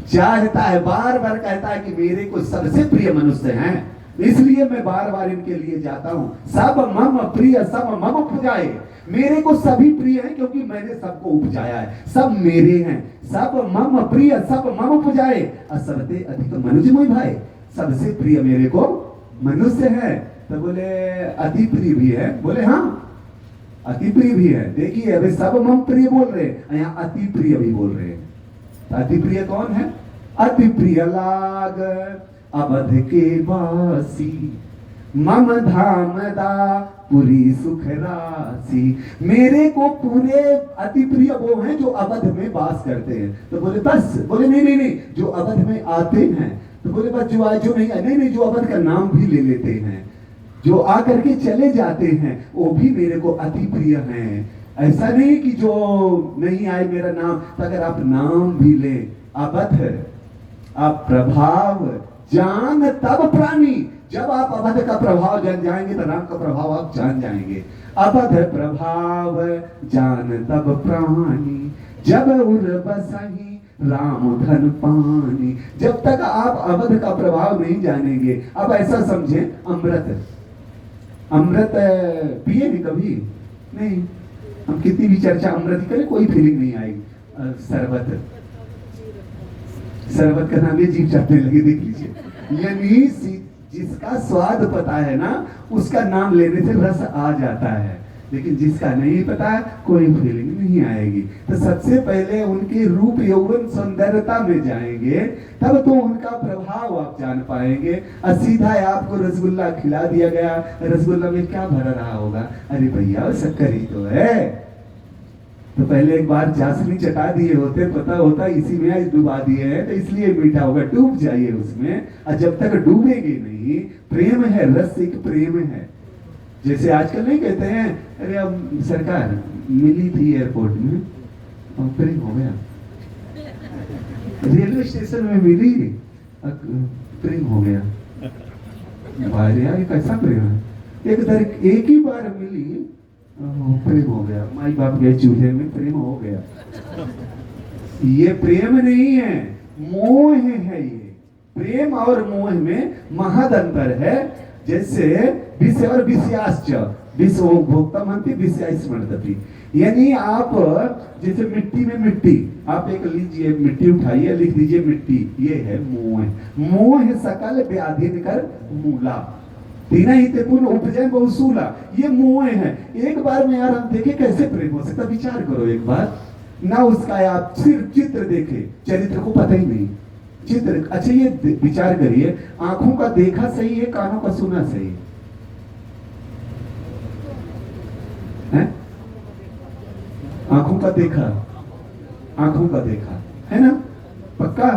चाहता है, बार बार कहता है कि मेरे को सबसे प्रिय मनुष्य हैं, इसलिए मैं बार बार इनके लिए जाता हूं। सब मम प्रिय सब मम उपजाए, मेरे को सभी प्रिय हैं क्योंकि मैंने सबको उपजाया है, सब मेरे हैं। सब मम प्रिय सब मम उपजाए, असबते अधिक मनुजमय भाई, सबसे प्रिय मेरे को मनुष्य है। तो बोले अति प्रिय भी है, बोले हाँ अति प्रिय भी है। देखिए अभी सब मम प्रिय बोल रहे हैं, यहाँ अति प्रिय भी बोल रहे हैं। तो अति प्रिय कौन है? अति प्रिय लाग अवध के वासी, मम धाम दा पुरी सुख राशि। मेरे को पूरे अति प्रिय वो हैं जो अवध में वास करते हैं। तो बोले बस, बोले नहीं नहीं नहीं, जो अवध में आते हैं। तो बोले बस जो आज जो नहीं, नहीं नहीं, जो अवध का नाम भी ले लेते हैं, जो आकर के चले जाते हैं, वो भी मेरे को अति प्रिय हैं। ऐसा नहीं कि जो नहीं आए मेरा नाम, तो अगर आप नाम भी ले, अवध आप प्रभाव जान तब प्राणी, जब आप अवध का प्रभाव जान जाएंगे तो राम का प्रभाव आप जान जाएंगे। अवध प्रभाव जान तब प्राणी, जब उर बसही राम धन पानी। जब तक आप अवध का प्रभाव नहीं जानेंगे, अब ऐसा समझे अमृत, अमृत पिए भी कभी नहीं, हम कितनी भी चर्चा अमृत की करें कोई फीलिंग नहीं आएगी। शरबत, शरबत का नाम ये जीभ चाटने लगे, देख लीजिए। यानी जिसका स्वाद पता है ना, उसका नाम लेने से रस आ जाता है, लेकिन जिसका नहीं पता है कोई फीलिंग नहीं आएगी। तो सबसे पहले उनके रूप यौवन सौंदर्यता में जाएंगे, तब तो उनका प्रभाव आप जान पाएंगे। और सीधा आपको रसगुल्ला खिला दिया गया, रसगुल्ला में क्या भरा रहा होगा? अरे भैया शक्कर ही तो है। तो पहले एक बार चाशनी चटा दिए होते, पता होता इसी में आज डुबा दिए हैं तो इसलिए मीठा होगा, डूब जाइए उसमें। और जब तक डूबेंगे नहीं, प्रेम है, रस एक प्रेम है। जैसे आजकल नहीं कहते हैं, अरे अब सरकार मिली थी एयरपोर्ट में और प्रेम हो गया, रेलवे स्टेशन में मिली प्रेम हो गया। भाई यार ये कैसा प्रेम है? एक ही बार मिली प्रेम हो गया, माई बाप गए चूल्हे में, प्रेम हो गया। ये प्रेम नहीं है, मोह है। ये प्रेम और मोह में महद अंतर है। जैसे विषय और विषयाश्च, विषय भोक्ता मनती विषय स्मृति। यानी आप जैसे मिट्टी में मिट्टी, आप एक लीजिए मिट्टी उठाइए, लिख दीजिए मिट्टी, ये है मोह। मोह सकल व्याधि कर मूला, तीना ही ते पुन उपजय बहुसूला, ये मोह है। एक बार में यार हम देखे कैसे प्रेम हो सकता, विचार करो एक बार ना। उसका आप सिर्फ चित्र देखे, चरित्र को पता ही नहीं, चित्र। अच्छा ये विचार करिए, आंखों का देखा सही है, कानों का सुना सही है? आंखों का देखा, आंखों का देखा है ना, पक्का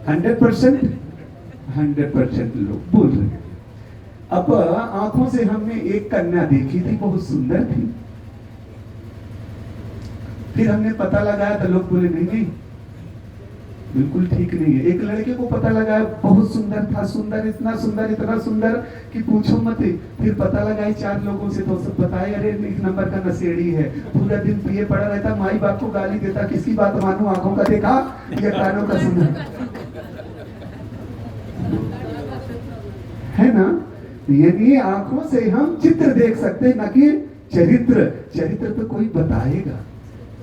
100%, 100% लोग बोल रहे हैं। अब आंखों से हमने एक कन्या देखी थी, बहुत सुंदर थी। फिर हमने पता लगाया तो लोग बोले नहीं नहीं बिल्कुल ठीक नहीं है। एक लड़के को पता लगा बहुत सुंदर था, सुंदर इतना सुंदर इतना सुंदर कि पूछो मत। फिर पता लगा 4 लोगों से, तो सब बताए अरे 1 नंबर का नशेड़ी है, पूरा दिन पिए पड़ा रहता, माई बाप को गाली देता, किसकी बात मानूं, आंखों का देखा या कानों का सुना, है ना। यानी आंखों से हम चित्र देख सकते हैं, ना कि चरित्र। चरित्र तो कोई बताएगा,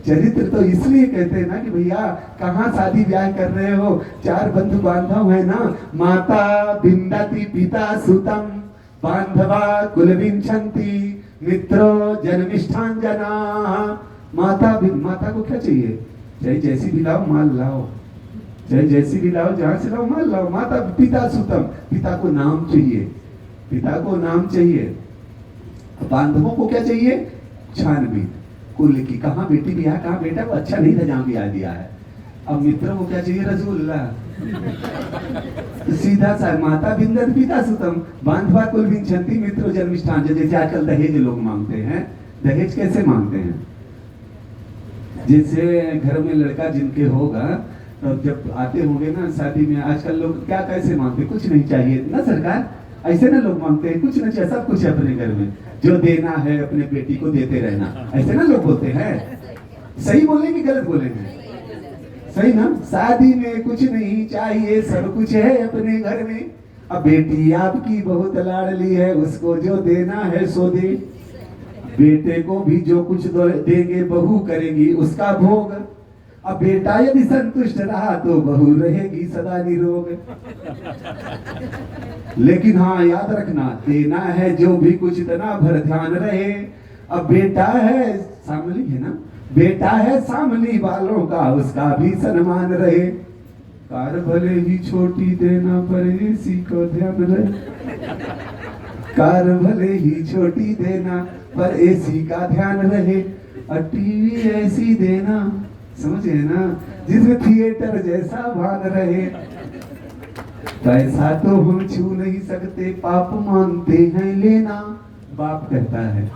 चरित्र तो इसलिए कहते हैं ना कि भैया कहाँ शादी ब्याह कर रहे हो, 4 बंधु बांधव है ना, माता बिंदती पिता सुतम बांधवा कुल विंछन्ति मित्रो जन्मिष्ठान जना। माता को क्या चाहिए? चाहे जैसी भी लाओ माल लाओ, चाहे जैसी भी लाओ, जहां से लाओ माल लाओ। माता पिता सुतम, पिता को नाम चाहिए, पिता को नाम चाहिए। बांधवों को क्या चाहिए? छानबीन कुल की, कहाँ बेटी ब्याह, कहाँ बेटा, वो अच्छा नहीं था जहां ब्याह दिया है। अब मित्रों को क्या चाहिए? रसगुल्ला। सीधा सा, माता बिंदत पिता सुतम बांधवा कुल विंछन्ति मित्रो जन्मिष्ठान। जैसे आजकल दहेज लोग मांगते हैं, दहेज कैसे मांगते हैं? जैसे घर में लड़का जिनके होगा, तो जब आते होंगे ना शादी में, आजकल लोग क्या कैसे मांगते? कुछ नहीं चाहिए ना सरकार, ऐसे ना लोग मांगते हैं, कुछ नहीं चाहिए, सब कुछ है अपने घर में। जो देना है अपने बेटी को देते रहना, ऐसे ना लोग बोलते हैं। सही बोले कि गलत बोले हैं? सही ना? शादी में कुछ नहीं चाहिए, सब कुछ है अपने घर में। अब बेटी आपकी बहुत लाडली है, उसको जो देना है सो दे। बेटे को भी जो कुछ देंगे बहू करेंगी उसका भोग। अब बेटा यदि संतुष्ट रहा तो बहू रहेगी सदा निरोग। लेकिन हाँ याद रखना, देना है जो भी कुछ इतना भर ध्यान रहे। अब बेटा है शामली है ना, बेटा है शामली वालों का, उसका भी सम्मान रहे। कार भले ही छोटी देना पर इसी को ध्यान रहे। कार भले ही छोटी देना पर एसी का ध्यान रहे। और टीवी ऐसी देना, समझे ना, जिसमें थिएटर जैसा भान रहे। पैसा तो हम छू नहीं सकते, पाप मानते हैं लेना। बाप कहता है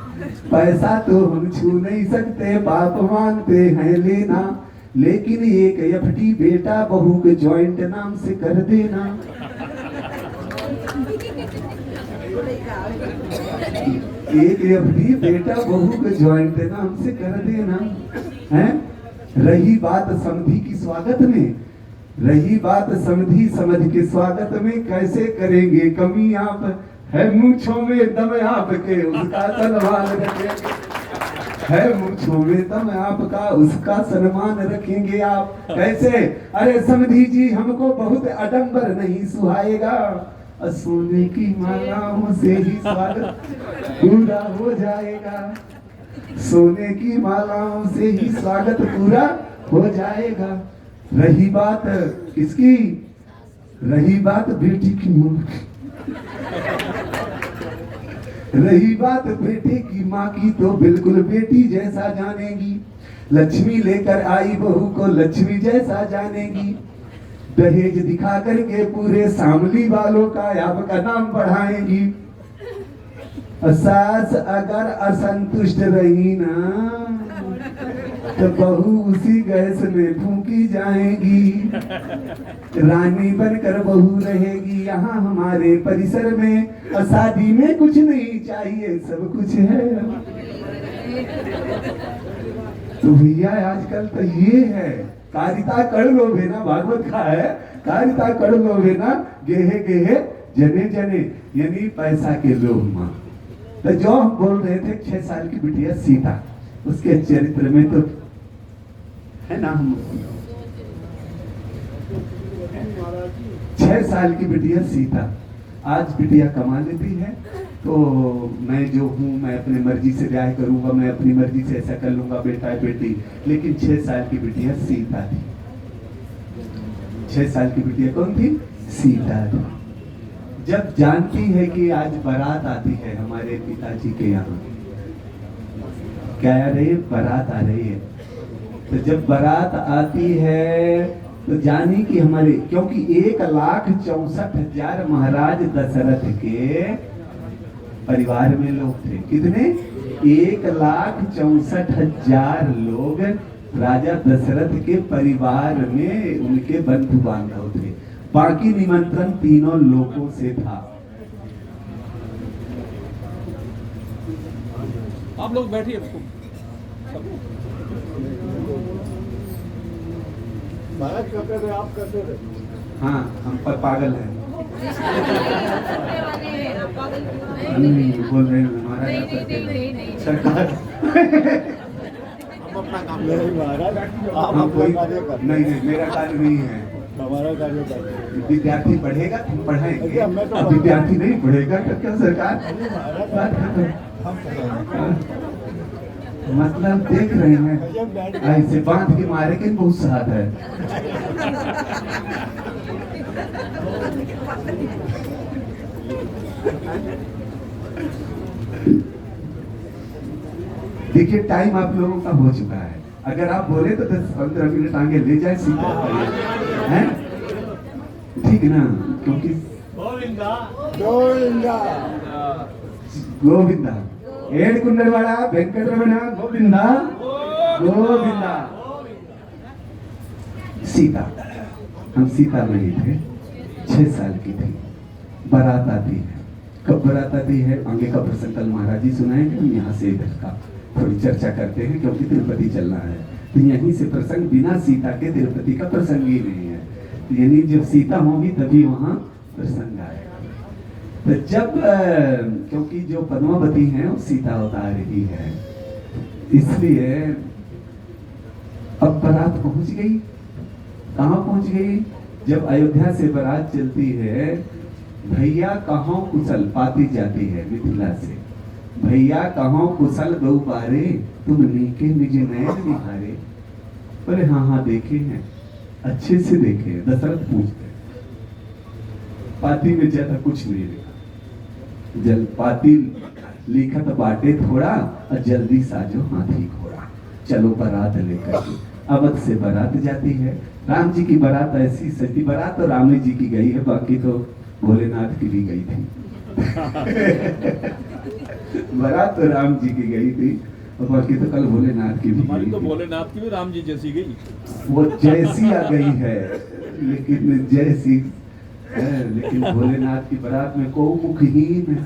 पैसा तो हम छू नहीं सकते, पाप मानते हैं लेना। लेकिन एक एफडी बेटा बहू के जॉइंट नाम से कर देना। एक एफडी बेटा बहू के जॉइंट नाम से कर देना है। रही बात समधी की स्वागत में, रही बात समधी समझ के स्वागत में, कैसे करेंगे कमी आप, है मूंछों में दम आपके उसका सन्मान रखेंगे। है मूंछों में दम आपका उसका सम्मान रखेंगे आप। कैसे? अरे समधी जी हमको बहुत आडंबर नहीं सुहाएगा, सोने की मालाओं से ही स्वागत पूरा हो जाएगा। सोने की मालाओं से ही स्वागत पूरा हो जाएगा। रही बात किसकी? रही बात बेटी की मां, रही बात बेटे की माँ की तो बिल्कुल बेटी जैसा जानेगी। लक्ष्मी लेकर आई बहू को लक्ष्मी जैसा जानेगी। दहेज दिखा करके पूरे शामली वालों का आपका नाम बढ़ाएंगी। सास अगर असंतुष्ट रही ना तो बहू उसी गैस में फूंकी जाएगी। रानी बनकर बहू रहेगी यहाँ हमारे परिसर में। शादी में कुछ नहीं चाहिए, सब कुछ है। तो भैया आजकल तो ये है, कारिता कर लो बेना, भागवत का है, कारिता कर लो बेना, गेहे गेहे जने जने, यानी पैसा के लोभ मां। तो जो हम बोल रहे थे 6 साल की बिटिया सीता, उसके चरित्र में तो है ना, हम 6 साल की बिटिया सीता, आज बिटिया कमा लेती है तो मैं जो हूँ मैं अपनी मर्जी से ब्याह करूंगा, मैं अपनी मर्जी से ऐसा कर लूंगा, बेटा है बेटी। लेकिन 6 साल की बिटिया सीता थी। 6 साल की बिटिया कौन थी? सीता थी। जब जानती है कि आज बारात आती है हमारे पिताजी के यहाँ, क्या आ रही है? बारात आ रही है। तो जब बारात आती है तो जानी कि हमारे, क्योंकि 1,64,000 महाराज दशरथ के परिवार में लोग थे। कितने? 1,64,000 लोग राजा दशरथ के परिवार में उनके बंधु बांधव थे। बाकी निमंत्रण तीनों लोगों से था। आप लोग बैठिए। महाराज करते थे, आप करते थे। हाँ हम पर पागल हैं। बोल रहे हैं महाराज आप करते हैं। सरकार हम अपना काम नहीं महाराज, आप हम अपना कोई कार्य करते। नहीं नहीं मेरा कार्य नहीं है। हमारा कार्य करते हैं। विद्यार्थी पढ़ेगा तुम पढ़ाएंगे, अच्छा, मैं तो अब विद्यार्थी नहीं पढ़ेगा तो क्या सरकार? बात खत्म। हम करेंगे। मतलब देख रहे हैं ऐसे बांध के मारे के बहुत साथ है। देखिए टाइम आप लोगों का हो चुका है। अगर आप बोले तो 10-15 मिनट आगे ले जाए सीधा है, ठीक ना? क्योंकि गोविंदा गोविंदा गोविंदा ఏడుకున్నవాడా వెంకటరమణ గోవిందా गोविंदा। सीता, हम सीता नहीं थे, 6 साल की थी। बारात आती है, कब बारात आती है, आगे का प्रसंग कल महाराज जी सुनाएंगे, हम यहाँ से इधर का थोड़ी चर्चा करते हैं क्योंकि तिरुपति चलना है। तो यहीं से प्रसंग, बिना सीता के तिरुपति का प्रसंग ही नहीं है। तो यानी जब सीता होगी तभी वहां प्रसंग आएगा। तो जब क्योंकि जो पद्मावती है वो सीता अवतार ही है, इसलिए अब बारात पहुंच गई। कहाँ पहुंच गई? जब अयोध्या से बारात चलती है, भैया कहाँ कुशल पाती जाती है मिथिला से। भैया कहाँ कुशल गौ पारे, तुम नीके निज नयन निहारे। बोले हाँ हाँ देखे हैं, अच्छे से देखे। दशरथ पूछते, पाती में ज्यादा कुछ नहीं लिखा, जल पाती लिखत बाटे थोड़ा, और जल्दी साजो हाथी घोड़ा, चलो बारात लेकर के। अवध से बारात जाती है। राम जी की बारात ऐसी सती बारात तो राम जी की गई है, बाकी तो भोलेनाथ की भी गई थी। बारात तो राम जी की गई थी और बाकी तो कल भोलेनाथ की भी हमारी गई तो थी। भोलेनाथ की भी राम जी जैसी गई। वो जैसी आ गई है, लेकिन जैसी है, लेकिन भोलेनाथ की बारात में को मुखहीन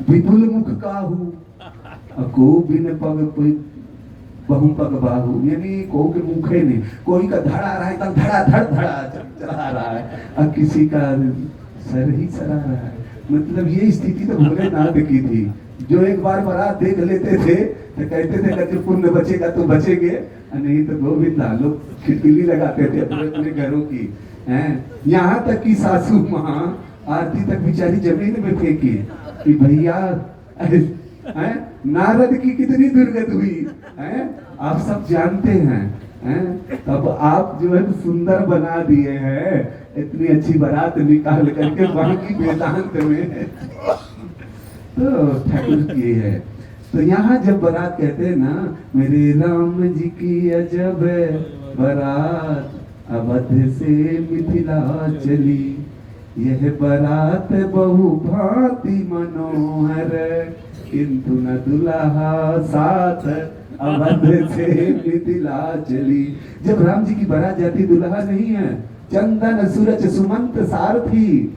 विपुल मुख काहू, और को बिन पग कोई बहु पग बाहू, यानी को के मुखे नहीं, कोई का धड़ा रहा है एकदम धड़ा धड़ धड़ा चला रहा है, और किसी का सर ही सरा रहा है। मतलब ये स्थिति तो भोलेनाथ की थी, जो एक बार बारात देख लेते थे तो कहते थे कि पुण्य बचेगा तो बचेंगे, नहीं तो गोविंदा। लोग खिड़की लगाते थे अपने अपने घरों की हैं। यहाँ तक कि सासू माँ आरती तक बेचारी जमीन में फेंकी कि भैया हैं, नारद की कितनी दुर्गत हुई हैं, आप सब जानते हैं। तब आप जो है सुंदर बना दिए हैं, इतनी अच्छी बारात निकाल करके वहां की वेदांत में। तो ठाकुर की है। तो यहाँ जब बारात कहते हैं ना, मेरे राम जी की अजब बारात अवध से मिथिला चली, यह बारात बहु भांति मनोहर, किंतु न दुल्हा साथ अवध से मिथिला चली। जब राम जी की बारात जाती, दुल्हा नहीं है, चंदन सूरज सुमंत सारथी,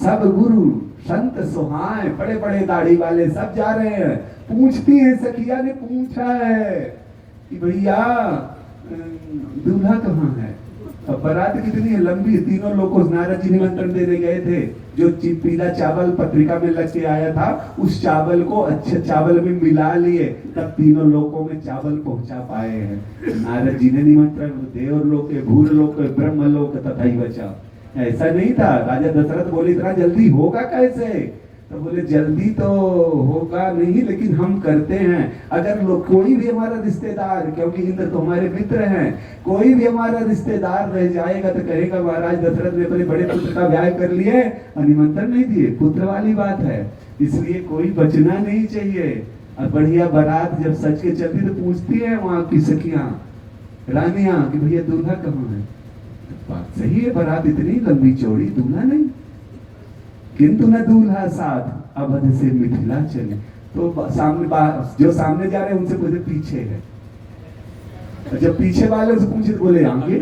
सब गुरु संत सुहाए, बड़े बड़े दाढ़ी वाले सब जा रहे हैं। पूछती है सखिया ने पूछा है कि भैया दूल्हा कहाँ है। अब बारात कितनी है लंबी, तीनों लोग को नारद जी निमंत्रण देने गए थे। जो पीला चावल पत्रिका में लग के आया था, उस चावल को अच्छे चावल में मिला लिए, तब तीनों लोकों में चावल पहुंचा पाए हैं। नारद जी ने निमंत्रण देवलोक के, भूलोक के, ब्रह्मलोक तथा बचा। ऐसा नहीं था। राजा दशरथ बोले इतना जल्दी होगा कैसे? तो बोले जल्दी तो होगा नहीं, लेकिन हम करते हैं। अगर लोग कोई भी हमारा रिश्तेदार, क्योंकि इंद्र तो हमारे मित्र हैं, कोई भी हमारा रिश्तेदार रह जाएगा तो कहेगा महाराज दशरथ ने अपने बड़े पुत्र का ब्याह कर लिए और निमंत्रण नहीं दिए। पुत्र वाली बात है, इसलिए कोई बचना नहीं चाहिए। और बढ़िया बारात जब सच के चलती तो पूछती है वहां की सखियां रानियां कि भैया दूल्हा कहाँ है। बात सही है, बारात इतनी लंबी चौड़ी, दूल्हा नहीं, किंतु न दूल्हा साथ अवध से मिथिला चले। तो सामने जो सामने जा रहे हैं उनसे बोले पीछे है, जब पीछे वाले से पूछे तो बोले आगे।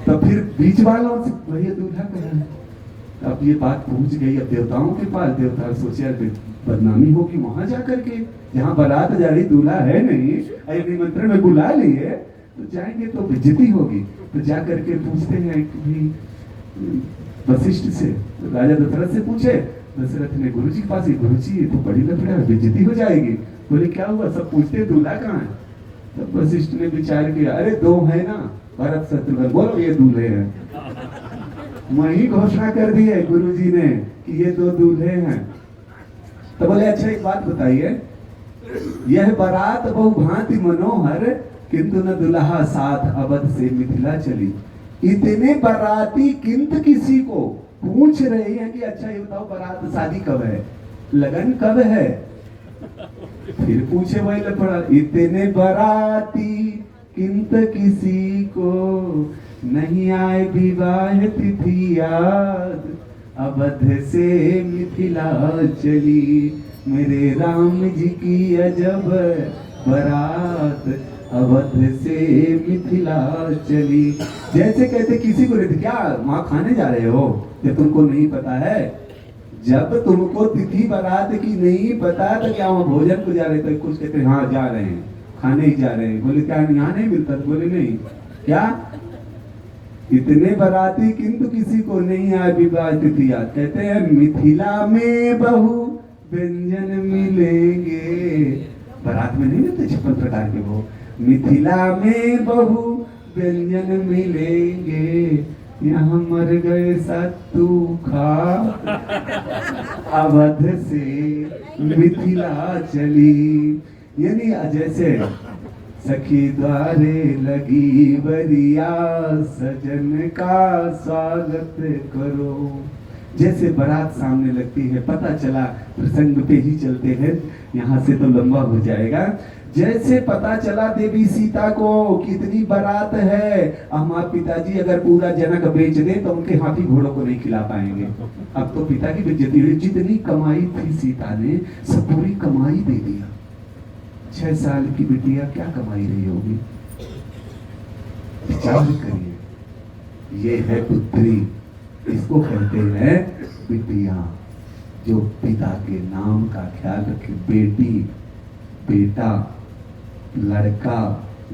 तो फिर बीच वालों से भैया दूल्हा कहाँ है। अब ये बात पहुंच गई अब देवताओं के पास। देवता सोचे बदनामी होगी वहां जाकर के, जहाँ बारात जा रही दूल्हा है नहीं, निमंत्रण में बुला लिए तो जाएंगे तो बेइज्जती होगी। तो जा करके पूछते हैं कि वशिष्ठ से, तो राजा दशरथ से पूछे। दशरथ ने गुरुजी के पास, गुरुजी ये तो बड़ी लफड़ा है, बेइज्जती हो जाएगी। बोले क्या हुआ? सब पूछते दूल्हा कहाँ है। तब वशिष्ठ ने विचार किया, अरे दो है ना, भरत शत्रुघ्न, बोलो ये दूल्हे हैं। वही घोषणा कर दी है गुरुजी ने कि ये दो दूल्हे हैं। तो बोले अच्छा एक बात बताइए, यह बारात बहु भांति मनोहर, किंतु न दुल्हा साथ अवध से मिथिला चली। इतने बाराती किंतु किसी को पूछ रहे हैं कि अच्छा ये बताओ बारात शादी कब है, लगन कब है। फिर पूछे वही लफड़ा, इतने बाराती किंतु किसी को नहीं आए विवाह तिथि याद, अवध से मिथिला चली मेरे राम जी की अजब बारात, अवध से मिथिला चली। जैसे कहते किसी को रहते क्या वहां खाने जा रहे हो जब तुमको नहीं पता है, जब तुमको तिथि बारात की नहीं पता तो क्या वहाँ भोजन को जा रहे थे? कुछ कहते हाँ जा रहे हैं, खाने ही जा रहे हैं। बोले क्या यहाँ नहीं मिलता? बोले नहीं। क्या इतने बाराती किंतु किसी को नहीं आए विवाह तिथि याद। कहते हैं मिथिला में बहु व्यंजन मिलेंगे। बारात में नहीं मिलते 56 प्रकार के वो। मिथिला में बहु व्यंजन मिलेंगे, यहाँ मर गए सत्तू खा, अवध से मिथिला चली। यानी जैसे सखी द्वारे लगी बरिया, सजन का स्वागत करो। जैसे बारात सामने लगती है, पता चला प्रसंग पे ही चलते हैं, यहाँ से तो लंबा हो जाएगा। जैसे पता चला देवी सीता को कितनी बारात है, हमारे पिताजी अगर पूरा जनक बेच दे तो उनके हाथी घोड़ों को नहीं खिला पाएंगे। अब तो पिता की बेइज्जती हुई। जितनी कमाई थी सीता ने सब पूरी कमाई दे दिया। 6 साल की बिटिया क्या कमाई रही होगी? विचार करिए। ये है पुत्री, इसको कहते हैं बिटिया, जो पिता के नाम का ख्याल रखे। बेटी, बेटा, लड़का,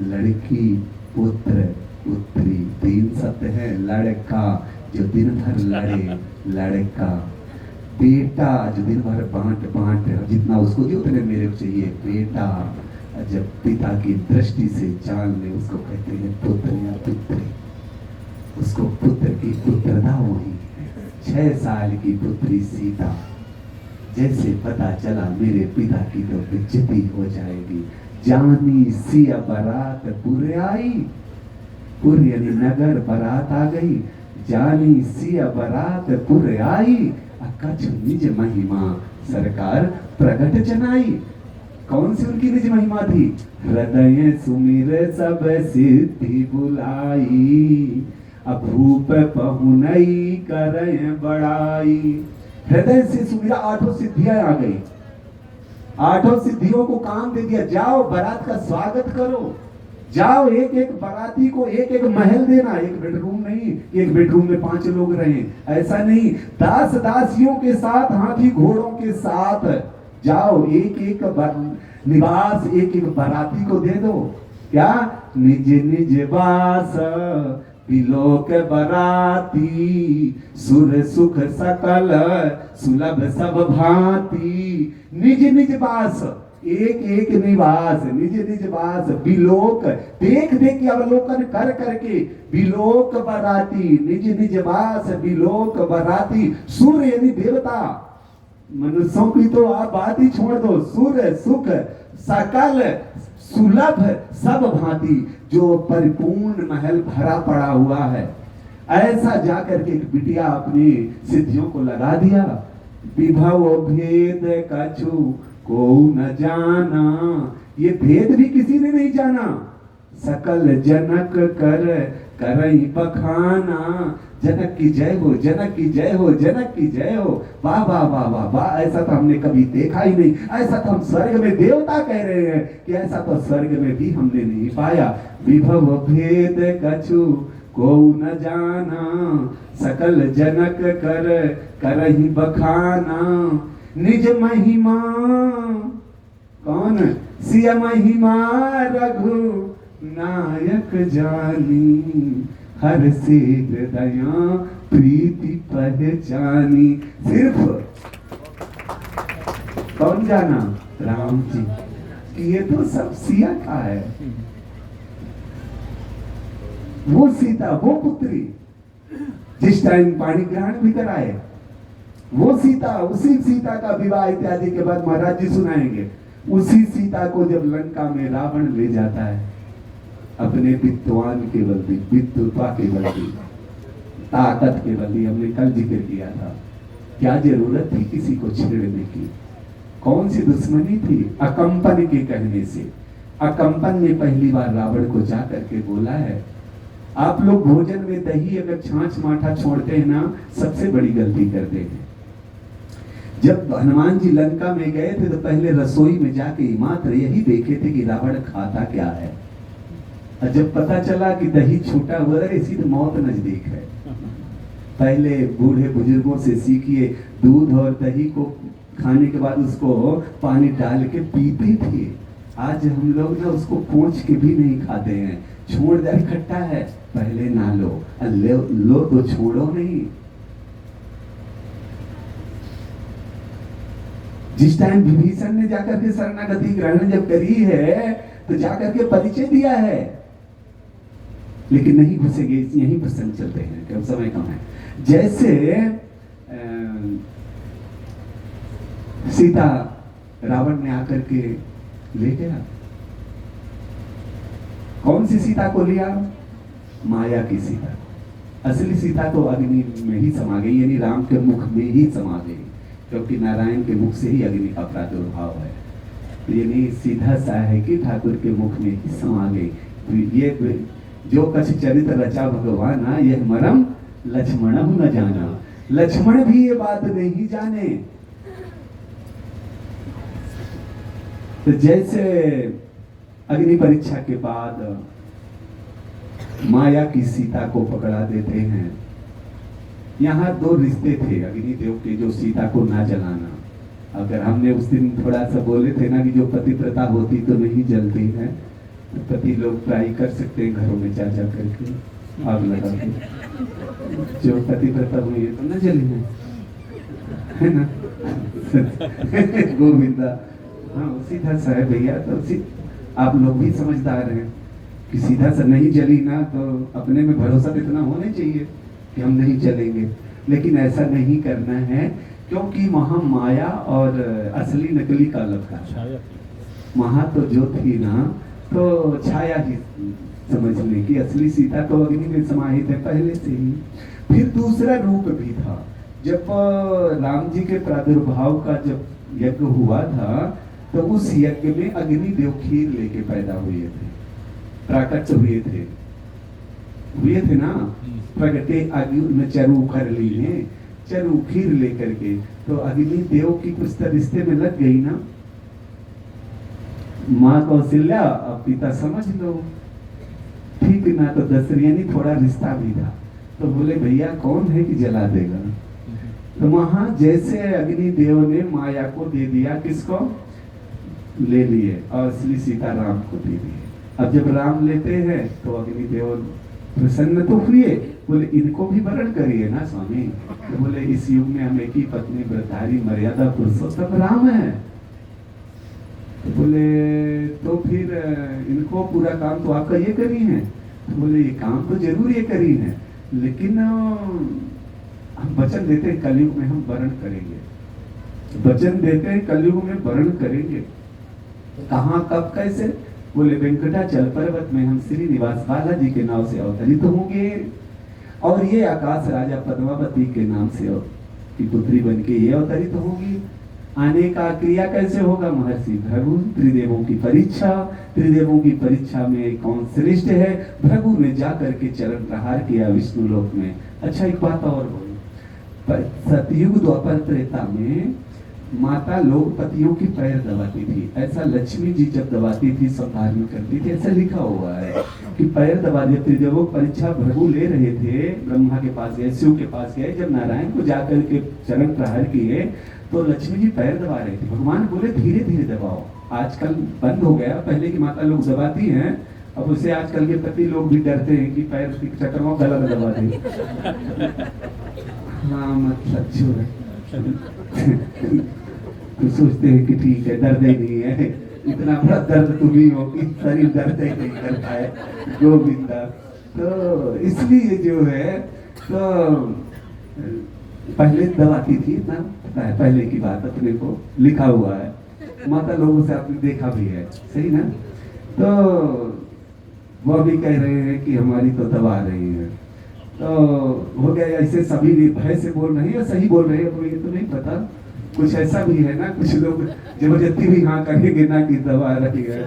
लड़की, पुत्र, पुत्री, 3 शब्द है। लड़का जो दिन भर लड़े, लड़का। बेटा जो दिन भर बांट जितना उसको दिए उतने मेरे को चाहिए, बेटा। जब पिता की दृष्टि से जान ले उसको कहते हैं पुत्र या पुत्री। उसको पुत्र की पुत्रता हुई। 6 साल की पुत्री सीता, जैसे पता चला मेरे पिता की तो बेइज्जती हो जाएगी, जानी सिया बारात पुर आई। पुर यानी नगर, बारात आ गई। जानी सिया बारात पुर आई, कछ निज महिमा सरकार प्रगट जनाई। कौन सी उनकी निज महिमा थी? हृदय सुमिर सब सिद्धि बुलाई, अभूप पहुनई करय बड़ाई। हृदय से सुमिरा, 8 सिद्धियां आ गई। 8 सिद्धियों को काम दे दिया। जाओ बारात का स्वागत करो। जाओ एक एक बाराती को एक एक महल देना। एक बेडरूम नहीं, एक बेडरूम में 5 लोग रहे, ऐसा नहीं। दास दासियों के साथ, हाथी घोड़ों के साथ जाओ। एक एक निवास एक एक बाराती को दे दो। क्या? निज निज बास बिलोक बराती, सुर सुख सकल सुलभ सब भांति। निज निज बास, एक एक निवास, निज निज बास। बिलोक, देख देख के अवलोकन कर करके। बिलोक बराती, निज निज बास बिलोक बराती। सुर यानी देवता, मनुष्यों की तो आप बात ही छोड़ दो। सुर सुख सकल सुलभ सब भांति, जो परिपूर्ण महल भरा पड़ा हुआ है। ऐसा जाकर के एक बिटिया अपनी सिद्धियों को लगा दिया। विभव भेद कछु को न जाना, ये भेद भी किसी ने नहीं जाना। सकल जनक कर करई बखाना। जनक की जय हो, जनक की जय हो, जनक की जय हो। वाह वाह वाह वाह वाह, ऐसा तो हमने कभी देखा ही नहीं। ऐसा तो हम स्वर्ग में देवता कह रहे हैं कि ऐसा तो स्वर्ग में भी हमने नहीं पाया। विभव भेद कछु को न जाना, सकल जनक कर करही बखाना। निज महिमा, कौन? सिया महिमा रघु नायक जानी, हर से हृदय प्रीति पहचानी। सिर्फ कौन जाना? राम जी। ये तो सब सिया का है। वो सीता, वो पुत्री जिस टाइम पाणी ग्रहण भी कराए, वो सीता, उसी सीता का विवाह इत्यादि के बाद महाराज जी सुनाएंगे। उसी सीता को जब लंका में रावण ले जाता है, अपने विद्वान के बल, विद्वता के बल, ताकत के बल, हमने कल जिक्र किया था। क्या जरूरत थी किसी को छेड़ने की? कौन सी दुश्मनी थी? अकंपन के कहने से। अकंपन ने पहली बार रावण को जाकर के बोला है, आप लोग भोजन में दही अगर छाछ माठा छोड़ते हैं ना, सबसे बड़ी गलती करते हैं। जब हनुमान जी लंका में गए थे तो पहले रसोई में जाके मात्र यही देखे थे कि रावण खाता क्या है। और जब पता चला कि दही छूटा हुआ है, इसी तो मौत नजदीक है। पहले बूढ़े बुजुर्गों से सीखिए, दूध और दही को खाने के बाद उसको पानी डाल के पीते थे। आज हम लोग ना उसको पोंछ के भी नहीं खाते हैं, छोड़ दे, खट्टा है, पहले ना लो, लो तो छोड़ो नहीं। जिस टाइम विभीषण ने जाकर के शरणागति ग्रहण जब करी है तो जाकर के परिचय दिया है, लेकिन नहीं घुसेंगे, यहीं प्रसंग चलते हैं क्यों समय कम है। जैसे सीता रावण ने आकर के ले गया, कौन सी सीता को लिया? माया की सीता। असली सीता तो अग्नि में ही समा गई, यानी राम के मुख में ही समा गई, क्योंकि नारायण के मुख से ही अग्नि का प्रादुर्भाव है। यानी सीधा सा है कि ठाकुर के मुख में ही समा गई। ये जो कछ चरित्र रचा भगवान, यह मरम लक्ष्मण न जाना। लक्ष्मण भी ये बात नहीं जाने। तो जैसे अग्नि परीक्षा के बाद माया की सीता को पकड़ा देते हैं। यहाँ दो रिश्ते थे अग्निदेव के, जो सीता को ना जलाना। अगर हमने उस दिन थोड़ा सा बोले थे ना कि जो पतिव्रता होती तो नहीं जलती है, तो पति लोग ट्राई कर सकते हैं घरों में जा करके आग लगा के। जो पतिव्रता हुई है तो न जली है ना। गोविंदा, हाँ सीधा सा है भैया। तो आप लोग भी समझदार हैं कि सीधा सा नहीं जली ना, तो अपने में भरोसा तो इतना होना चाहिए कि हम नहीं चलेंगे। लेकिन ऐसा नहीं करना है, क्योंकि वहां माया और असली नकली का अलग था। वहां तो जो थी ना, तो छाया ही समझने की, असली सीता तो अग्नि में समाहित है पहले से ही। फिर दूसरा रूप भी था, जब राम जी के प्रादुर्भाव का जब यज्ञ हुआ था, तो उस यज्ञ में अग्निदेव खीर लेके पैदा हुए थे, प्राकट हुए थे ना। प्रगटे अग्नि में चरु कर ली है, चरु खीर लेकर के, तो अग्निदेव की कुछ तो रिश्ते में लग गई ना। माँ कौशल्या अब पिता समझ लो, ठीक ना। तो दशरथी थोड़ा रिश्ता भी था, तो बोले भैया कौन है कि जला देगा। तो वहां जैसे अग्निदेव ने माया को दे दिया, किसको ले लिए, और असली सीता राम को दे दी। अब जब राम लेते हैं तो अग्निदेव प्रसन्न तो हुए, बोले इनको भी वरण करिए ना स्वामी। तो बोले इस युग में हम एक ही पत्नी व्रतधारी मर्यादा पुरुषोत्तम राम है। तो बोले तो फिर इनको पूरा काम तो आपका ये करी है। तो बोले ये काम तो जरूर ये करी है, लेकिन हम वचन देते हैं कलयुग में हम वरण करेंगे। वचन देते हैं कलयुग में वरण करेंगे। कहाँ कब कैसे? बोले वेंकटाचल पर्वत में हम श्रीनिवास बालाजी के नाम से अवतरित होंगे, और ये आकाश राजा पद्मावती के नाम से की पुत्री बन के ये अवतरित होगी। आने का क्रिया कैसे होगा? महर्षि भृगु त्रिदेवों की परीक्षा, त्रिदेवों की परीक्षा में कौन श्रेष्ठ है, भृगु ने जा करके चरण प्रहार किया विष्णु लोक में। अच्छा एक बात और बोली, सतयुग द्वापर त्रेता में माता लोग पतियों की पैर दबाती थी। ऐसा लक्ष्मी जी जब दबाती थी सब धारण करती थी, ऐसा लिखा हुआ है कि पैर दबा दिए। त्रिदेवों परीक्षा भृगु ले रहे थे, ब्रह्मा के पास गए, शिव के पास गए, जब नारायण को जाकर के चरण प्रहार किए तो लक्ष्मी जी पैर दबा रही थी। भगवान बोले धीरे धीरे दबाओ। आजकल बंद हो गया, पहले की माता लोग दबाती हैं, अब उससे आजकल के पति लोग भी डरते हैं कि पैर के चक्कर में गला में दबा दें। हाँ मतलब जो है तो सोचते हैं कि ठीक है, दर्द ही नहीं है, इतना बड़ा दर्द तुम ही हो कि शरीर दर्द ही नहीं करता है। गोविंदा, तो इसलिए जो है तो पहले दबाती थी ना, पता है पहले की बात अपने को लिखा हुआ है, माता लोगों से आपने देखा भी है, सही ना। तो वो भी कह रहे हैं कि हमारी तो दबा रही है, तो हो गया ऐसे सभी भय से बोल रहे हैं या सही बोल रहे हैं, तो ये तो नहीं पता। कुछ ऐसा भी है ना, कुछ लोग जबरदस्ती भी हाँ करेंगे ना कि दबा रही है।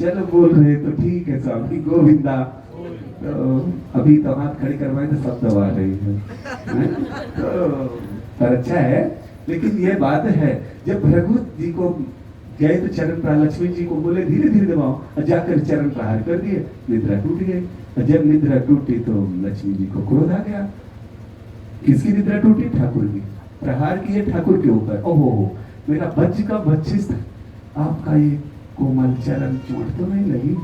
चलो बोल रहे तो ठीक है स्वामी गोविंदा। तो अभी तो हाथ खड़ी करवाए तो सब दबा रही है? तो पर अच्छा है, लेकिन ये बात है जब भृगु जी को गए तो चरण प्रहार, लक्ष्मी जी को बोले धीरे धीरे दबाओ, और जाकर चरण प्रहार कर दिए, निद्रा टूट गई। और जब निद्रा टूटी तो लक्ष्मी जी को क्रोध आ गया, किसकी निद्रा टूटी? ठाकुर की। प्रहार किए ठाकुर के ऊपर। ओहो, मेरा बच्च का बच्चिस आपका ये कोमल चरण चोट तो नहीं लगी?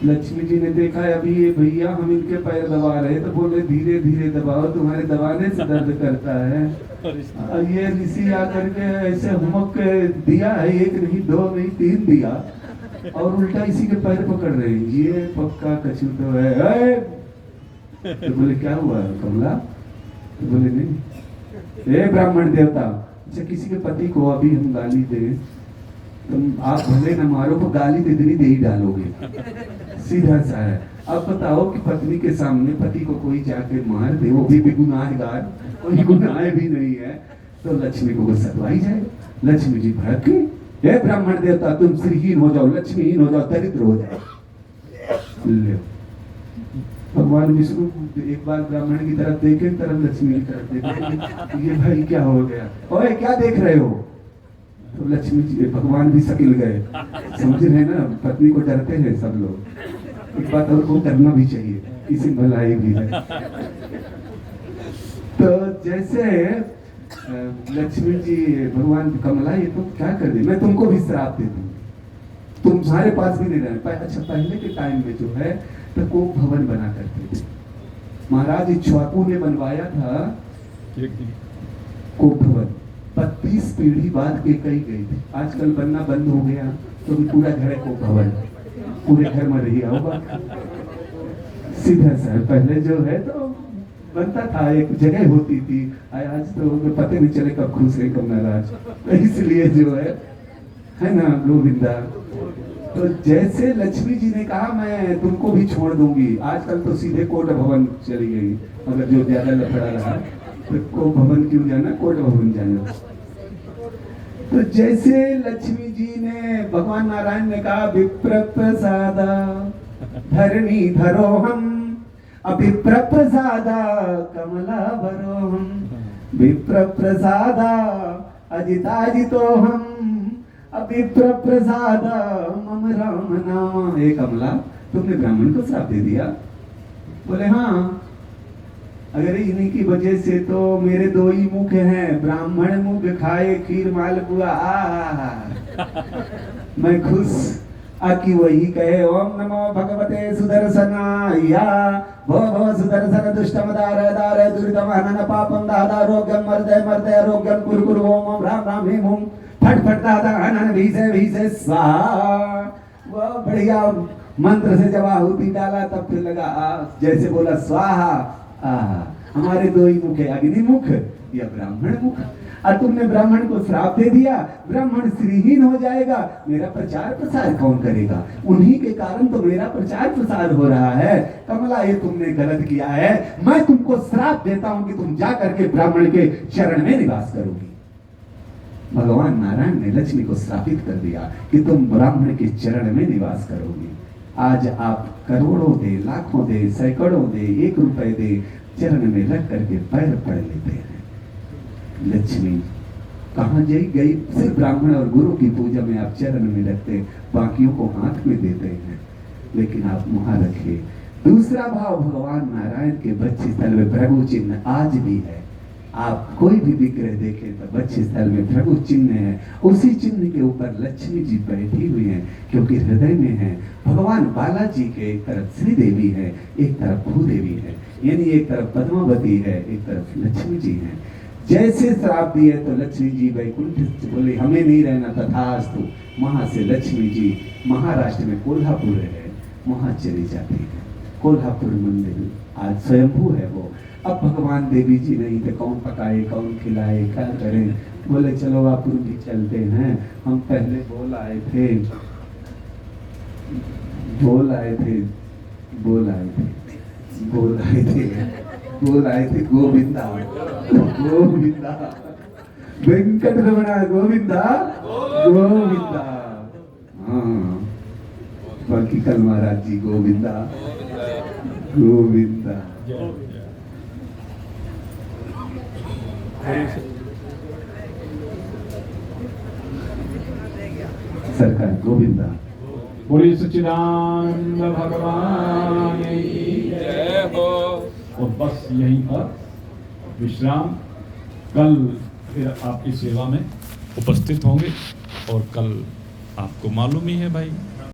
लक्ष्मी जी ने देखा अभी ये भैया हम इनके पैर दबा रहे, तो बोले धीरे धीरे दबाओ, तुम्हारे दबाने से दर्द करता है। और ये ऋषि आकर के ऐसे हुमक दिया है, एक नहीं दो नहीं तीन दिया, और उल्टा इसी के पैर पकड़ रहे हैं। ये पक्का कछु तो है। तो बोले क्या हुआ कमला? तो बोले नहीं, ए ब्राह्मण देवता, अच्छा किसी के पति को अभी हम गाली दें, तुम आप भले न मारो, तो गाली तो इतनी दे ही डालोगे। सीधा सा है। अब बताओ कि पत्नी के सामने पति को कोई जाके मार दे, वो भी गुनाहगार, कोई गुनाह भी नहीं है, तो लक्ष्मी को गुस्सा तो आई जाए। लक्ष्मी जी भड़क गई, हे ब्राह्मण देवता तुम श्रीहीन हो जाओ, लक्ष्मीहीन हो जाओ, दरिद्र हो जाओ। ले भगवान विष्णु एक बार ब्राह्मण की तरफ देखे, तरफ लक्ष्मी की तरफ देखे, ये भाई क्या हो गया? ओए क्या देख रहे हो? तो लक्ष्मी जी भगवान भी सकिल गए। समझ रहे ना, पत्नी को डरते हैं सब लोग। एक बात और को करना भी चाहिए, इसी भलाई भी है। तो जैसे लक्ष्मी जी भगवान कमला ये तुम क्या कर दी, मैं तुमको भी श्राप दे दूं, तुम्हारे पास भी नहीं रहना। अच्छा पहले के टाइम में जो है तो कोप भवन बना करते थे, महाराज इक्ष्वाकु ने बनवाया था कोप भवन। 32 पीढ़ी बाद के कई गई थी, आजकल बनना बंद हो गया, तो भी पूरा घर है कोप भवन, पूरे घर में रही होगा। सीधा सा पहले जो है तो बनता था, एक जगह होती थी, आज तो पता नहीं चले कब खुश है कब नाराज, तो इसलिए जो है ना गोविंदा। तो जैसे लक्ष्मी जी ने कहा मैं तुमको भी छोड़ दूंगी, आजकल तो सीधे कोट भवन चली गई, अगर जो ज्यादा लफड़ा रहा तो कोट भवन क्यों जाना, कोट भवन जाना। तो जैसे लक्ष्मी जी ने, भगवान नारायण ने कहा विप्र प्रसादा धरणी धरोहम, अभिप्र प्रसादा कमला भरोहम, विप्र प्रसादा अजिताजितोहम, अभिप्र प्रसादा मम राम नाम। हे कमला, तुमने ब्राह्मण को श्राप दे दिया? बोले हाँ, अगर इन्हीं की वजह से तो मेरे 2 ही मुख हैं, ब्राह्मण मुख खाए खीर मालपुआ, मैं खुश आकी वही कहे ओम नमो भगवते सुदर्शनाय, भो भो सुदर्शन दुष्टम दार दार दुरितम हनन पापम दादा रोगम मर्दय मर्दय रोगम कुर कुर ओम राम राम ह्रीं हुं फट फट दादा हनन भीसे स्वाहा। वो बढ़िया मंत्र से जब आहुति डाला तब फिर लगा जैसे बोला स्वाहा। हमारे 2 ही मुख है, अग्नि मुख या ब्राह्मण मुख, और तुमने ब्राह्मण को श्राप दे दिया, ब्राह्मण श्रीहीन हो जाएगा, मेरा प्रचार प्रसार कौन करेगा? उन्हीं के कारण तो मेरा प्रचार प्रसार हो रहा है। कमला ये तुमने गलत किया है, मैं तुमको श्राप देता हूं कि तुम जा करके ब्राह्मण के चरण में निवास करोगी। भगवान नारायण ने लक्ष्मी को श्रापित कर दिया कि तुम ब्राह्मण के चरण में निवास करोगी। आज आप करोड़ों दे, लाखों दे, सैकड़ों दे, 1 रुपए दे, चरण में रख करके पैर पड़ लेते हैं। लक्ष्मी कहाँ गई? सिर्फ ब्राह्मण और गुरु की पूजा में आप चरण में रखते, बाकियों को हाथ में देते हैं, लेकिन आप वहां रखे। दूसरा भाव, भगवान नारायण के बच्चे स्थल में प्रभु चिन्ह आज भी है। आप कोई भी विग्रह देखें तो बच्चे स्थल में प्रभु चिन्ह है, उसी चिन्ह के ऊपर लक्ष्मी जी बैठी हुई हैं, क्योंकि हृदय में है। भगवान बालाजी के एक तरफ श्री देवी है, एक तरफ भूदेवी है, यानी एक तरफ पद्मावती है, एक तरफ लक्ष्मी जी है। जैसे श्राप दिए तो लक्ष्मी जी वैकुंठ बोले हमें नहीं रहना, तथास्तु। वहां से लक्ष्मी जी महाराष्ट्र में कोल्हापुर है, वहां चली जाती है। कोल्हापुर मंदिर आज स्वयंभू है वो। अब भगवान देवी जी नहीं तो कौन पकाए, कौन खिलाए, क्या करें? बोले चलो आप भी चलते हैं। हम पहले बोल आए थे गोविंदा गोविंदा वेंकट रमणा गोविंदा गोविंदा। हाँ, बाकी कल महाराज जी गोविंदा गोविंदा। सरकार गोविंदा बोलिए सच्चिदानंद भगवान की जय हो। और बस यहीं पर विश्राम। कल फिर आपकी सेवा में उपस्थित होंगे और कल आपको मालूम ही है भाई